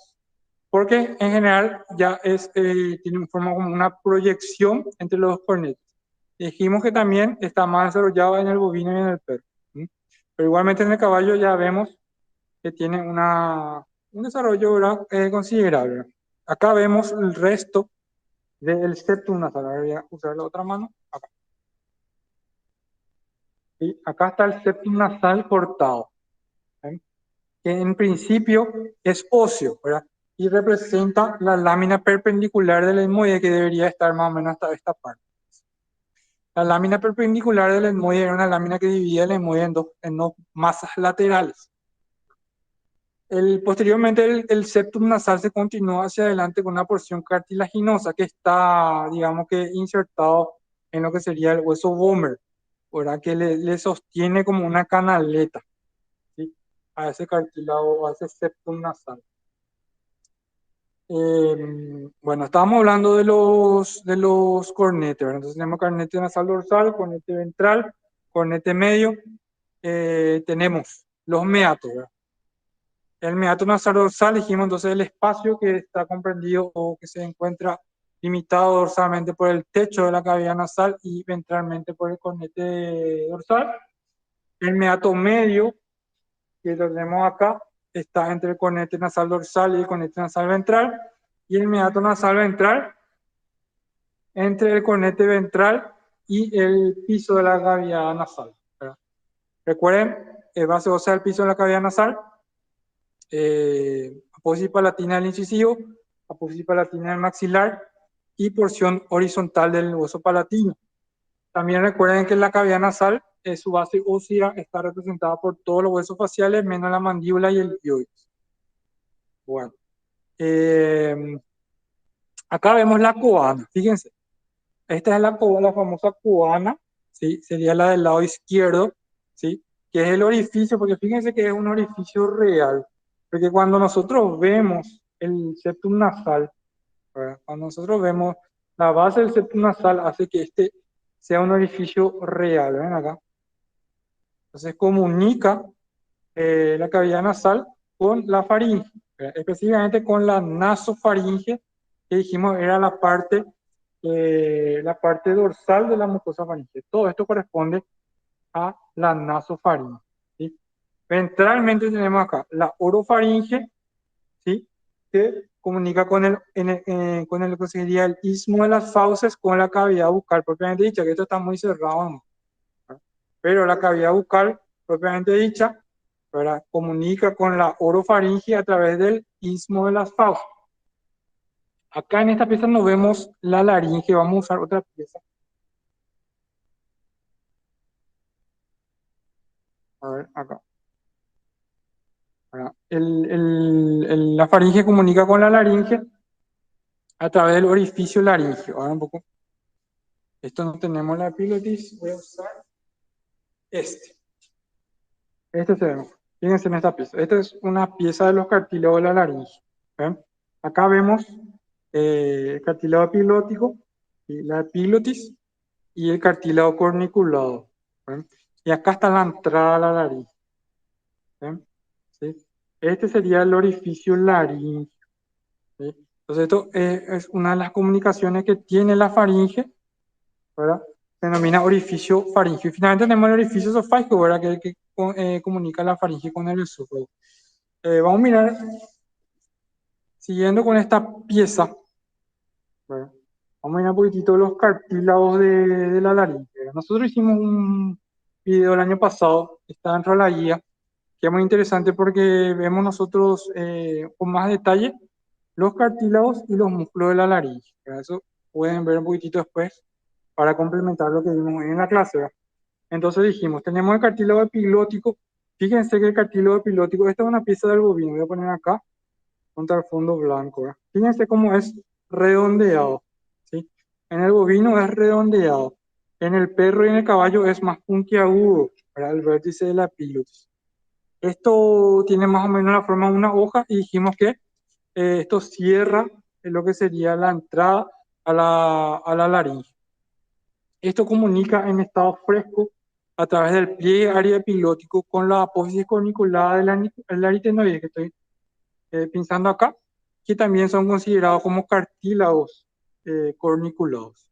Porque en general ya tiene una forma como una proyección entre los dos cornetes. Dijimos que también está más desarrollado en el bovino y en el perro. ¿Mm? Pero igualmente en el caballo ya vemos que tiene un desarrollo, ¿verdad? Considerable. Acá vemos el resto del septum nasal. Ahora voy a usar la otra mano. Acá. ¿Sí? Acá está el septum nasal cortado, ¿sí? Que en principio es óseo, ¿verdad? Y representa la lámina perpendicular del etmoide, que debería estar más o menos hasta esta parte. La lámina perpendicular del etmoide era una lámina que dividía el etmoide en dos masas laterales. Posteriormente el septum nasal se continúa hacia adelante con una porción cartilaginosa que está, digamos que, insertado en lo que sería el hueso vomer, ¿verdad? Que le sostiene como una canaleta, ¿sí? A ese cartílago, a ese septum nasal. Bueno, estábamos hablando de los cornetes, ¿verdad? Entonces tenemos cornete nasal dorsal, cornete ventral, cornete medio, tenemos los meatos, ¿verdad? El meato nasal dorsal, dijimos entonces el espacio que está comprendido o que se encuentra limitado dorsalmente por el techo de la cavidad nasal y ventralmente por el cornete dorsal. El meato medio, que lo tenemos acá, está entre el cornete nasal dorsal y el cornete nasal ventral. y el meato nasal ventral entre el cornete ventral y el piso de la cavidad nasal, ¿verdad? Recuerden, base ósea del piso de la cavidad nasal, apófisis palatina del incisivo, apófisis palatina del maxilar y porción horizontal del hueso palatino. También recuerden que la cavidad nasal, su base ósea está representada por todos los huesos faciales, menos la mandíbula y el hioides. Bueno, acá vemos la coana, fíjense. Esta es la famosa coana, ¿sí? Sería la del lado izquierdo, ¿sí? Que es el orificio, porque fíjense que es un orificio real. Porque cuando nosotros vemos el septum nasal, ¿verdad? Cuando nosotros vemos la base del septum nasal, hace que este sea un orificio real. ¿Ven acá? Entonces comunica la cavidad nasal con la faringe, ¿verdad? Específicamente con la nasofaringe, que dijimos era la parte dorsal de la mucosa faringe. Todo esto corresponde a la nasofaringe, ¿sí? Ventralmente tenemos acá la orofaringe, ¿sí? Que comunica con el que sería el istmo de las fauces con la cavidad bucal propiamente dicha, que esto está muy cerrado, ¿no? Pero la cavidad bucal propiamente dicha, ¿verdad? Comunica con la orofaringe a través del istmo de las fauces. Acá en esta pieza no vemos la laringe, vamos a usar otra pieza. A ver, acá. La faringe comunica con la laringe a través del orificio laringeo. Ahora un poco. Esto no tenemos la epilotis, voy a usar este. Este se ve. Fíjense en esta pieza. Esta es una pieza de los cartílagos de la laringe. ¿Ven? Acá vemos el cartílago epilótico, y la epilotis y el cartílago corniculado. ¿Ven? Y acá está la entrada a la laringe. ¿Ven? ¿Sí? Este sería el orificio laringeo. ¿Sí? Entonces, esto es una de las comunicaciones que tiene la faringe, ¿verdad? Se denomina orificio faríngeo. Y finalmente tenemos el orificio esofágico, ¿verdad? Que comunica la faringe con el esófago. Vamos a mirar, siguiendo con esta pieza, ¿verdad? Vamos a mirar un poquitito los cartílagos de la laringe. Nosotros hicimos un video el año pasado, está dentro de la guía, que es muy interesante porque vemos nosotros con más detalle los cartílagos y los músculos de la laringe. Eso pueden ver un poquitito después para complementar lo que vimos en la clase, ¿verdad? Entonces dijimos, tenemos el cartílago epiglótico. Fíjense que el cartílago epiglótico, esta es una pieza del bovino, voy a poner acá contra el fondo blanco, ¿verdad? Fíjense cómo es redondeado, ¿sí? En el bovino es redondeado, en el perro y en el caballo es más puntiagudo, ¿verdad? El vértice de la epiglotis. Esto tiene más o menos la forma de una hoja y dijimos que esto cierra lo que sería la entrada a la laringe. Esto comunica en estado fresco a través del pliegue área epilótico con la apófisis corniculada del aritenoide que estoy pensando acá, que también son considerados como cartílagos corniculados.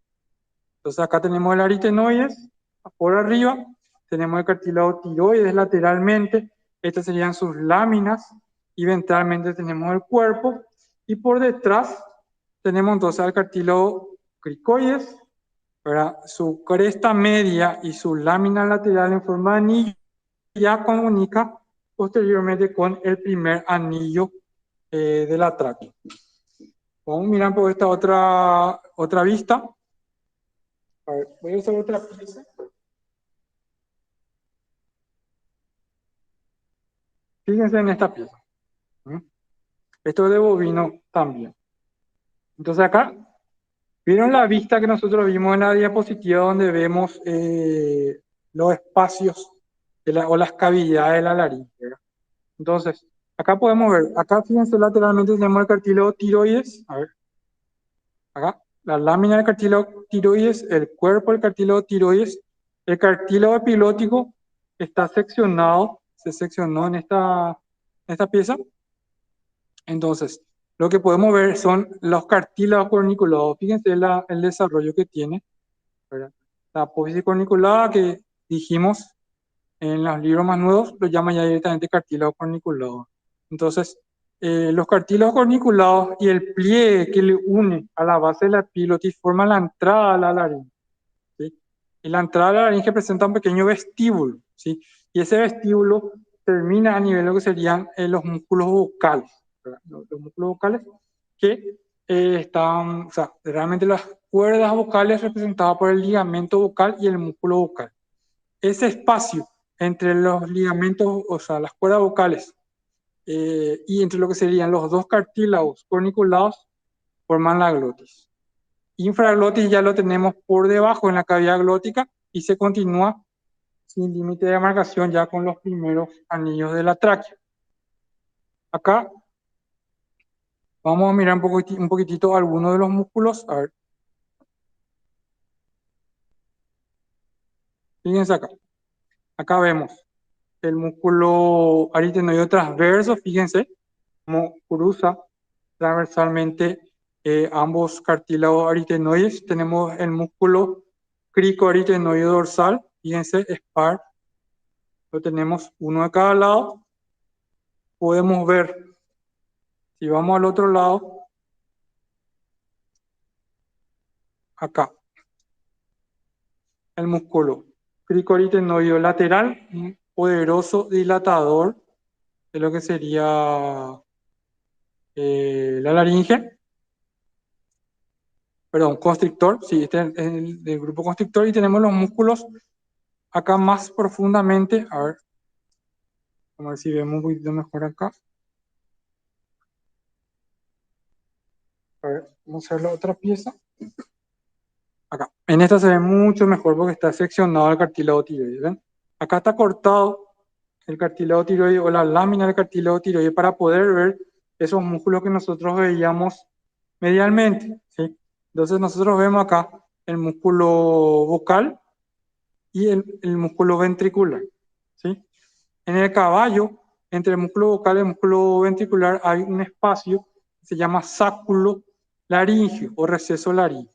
Entonces acá tenemos el aritenoides por arriba, tenemos el cartílago tiroides lateralmente, estas serían sus láminas, y ventralmente tenemos el cuerpo, y por detrás tenemos entonces el cartílago cricoides, ¿verdad? Su cresta media y su lámina lateral en forma de anillo ya comunica posteriormente con el primer anillo de la tráquea. Vamos a mirar por esta otra vista. A ver, voy a usar otra pieza. Fíjense en esta pieza. Esto es de bovino también. Entonces acá, ¿vieron la vista que nosotros vimos en la diapositiva donde vemos los espacios o las cavidades de la laringe? Entonces, acá podemos ver, acá fíjense lateralmente tenemos el cartílago tiroides. A ver, acá, la lámina del cartílago tiroides, el cuerpo del cartílago tiroides, el cartílago epilótico está seccionado, se seccionó en esta pieza. Entonces, lo que podemos ver son los cartílagos corniculados. Fíjense el desarrollo que tiene, ¿verdad? La apófisis corniculada que dijimos en los libros más nuevos lo llaman ya directamente cartílago corniculado. Entonces, Los cartílagos corniculados y el pliegue que le une a la base de la epiglotis forman la entrada a la laringe, ¿sí? Y la entrada a la laringe presenta un pequeño vestíbulo, ¿sí? Y ese vestíbulo termina a nivel de lo que serían los músculos vocales, ¿verdad? Los músculos vocales que están, o sea, realmente las cuerdas vocales representadas por el ligamento vocal y el músculo vocal. Ese espacio entre los ligamentos, o sea, las cuerdas vocales y entre lo que serían los dos cartílagos corniculados forman la glotis. Infraglotis ya lo tenemos por debajo en la cavidad glótica y se continúa sin límite de demarcación ya con los primeros anillos de la tráquea. Acá vamos a mirar un poquitito algunos de los músculos. A ver. Fíjense acá. Acá vemos el músculo aritenoide transverso, fíjense cómo cruza transversalmente ambos cartílagos aritenoides. Tenemos el músculo cricoaritenoide dorsal, fíjense, SPAR, lo tenemos uno de cada lado. Podemos ver, si vamos al otro lado, acá, el músculo cricoaritenoide lateral, un poderoso dilatador de lo que sería la laringe. Perdón, constrictor, sí, este es el grupo constrictor y tenemos los músculos acá más profundamente. A ver, vamos a ver si vemos un poquito mejor acá. A ver, vamos a ver la otra pieza. Acá, en esta se ve mucho mejor porque está seccionado el cartílago tiroide, ¿ven? Acá está cortado el cartílago tiroide o la lámina del cartílago tiroide para poder ver esos músculos que nosotros veíamos medialmente, ¿sí? Entonces nosotros vemos acá el músculo vocal y el músculo ventricular, ¿sí? En el caballo, entre el músculo vocal y el músculo ventricular hay un espacio que se llama sáculo laringio o receso laríngeo.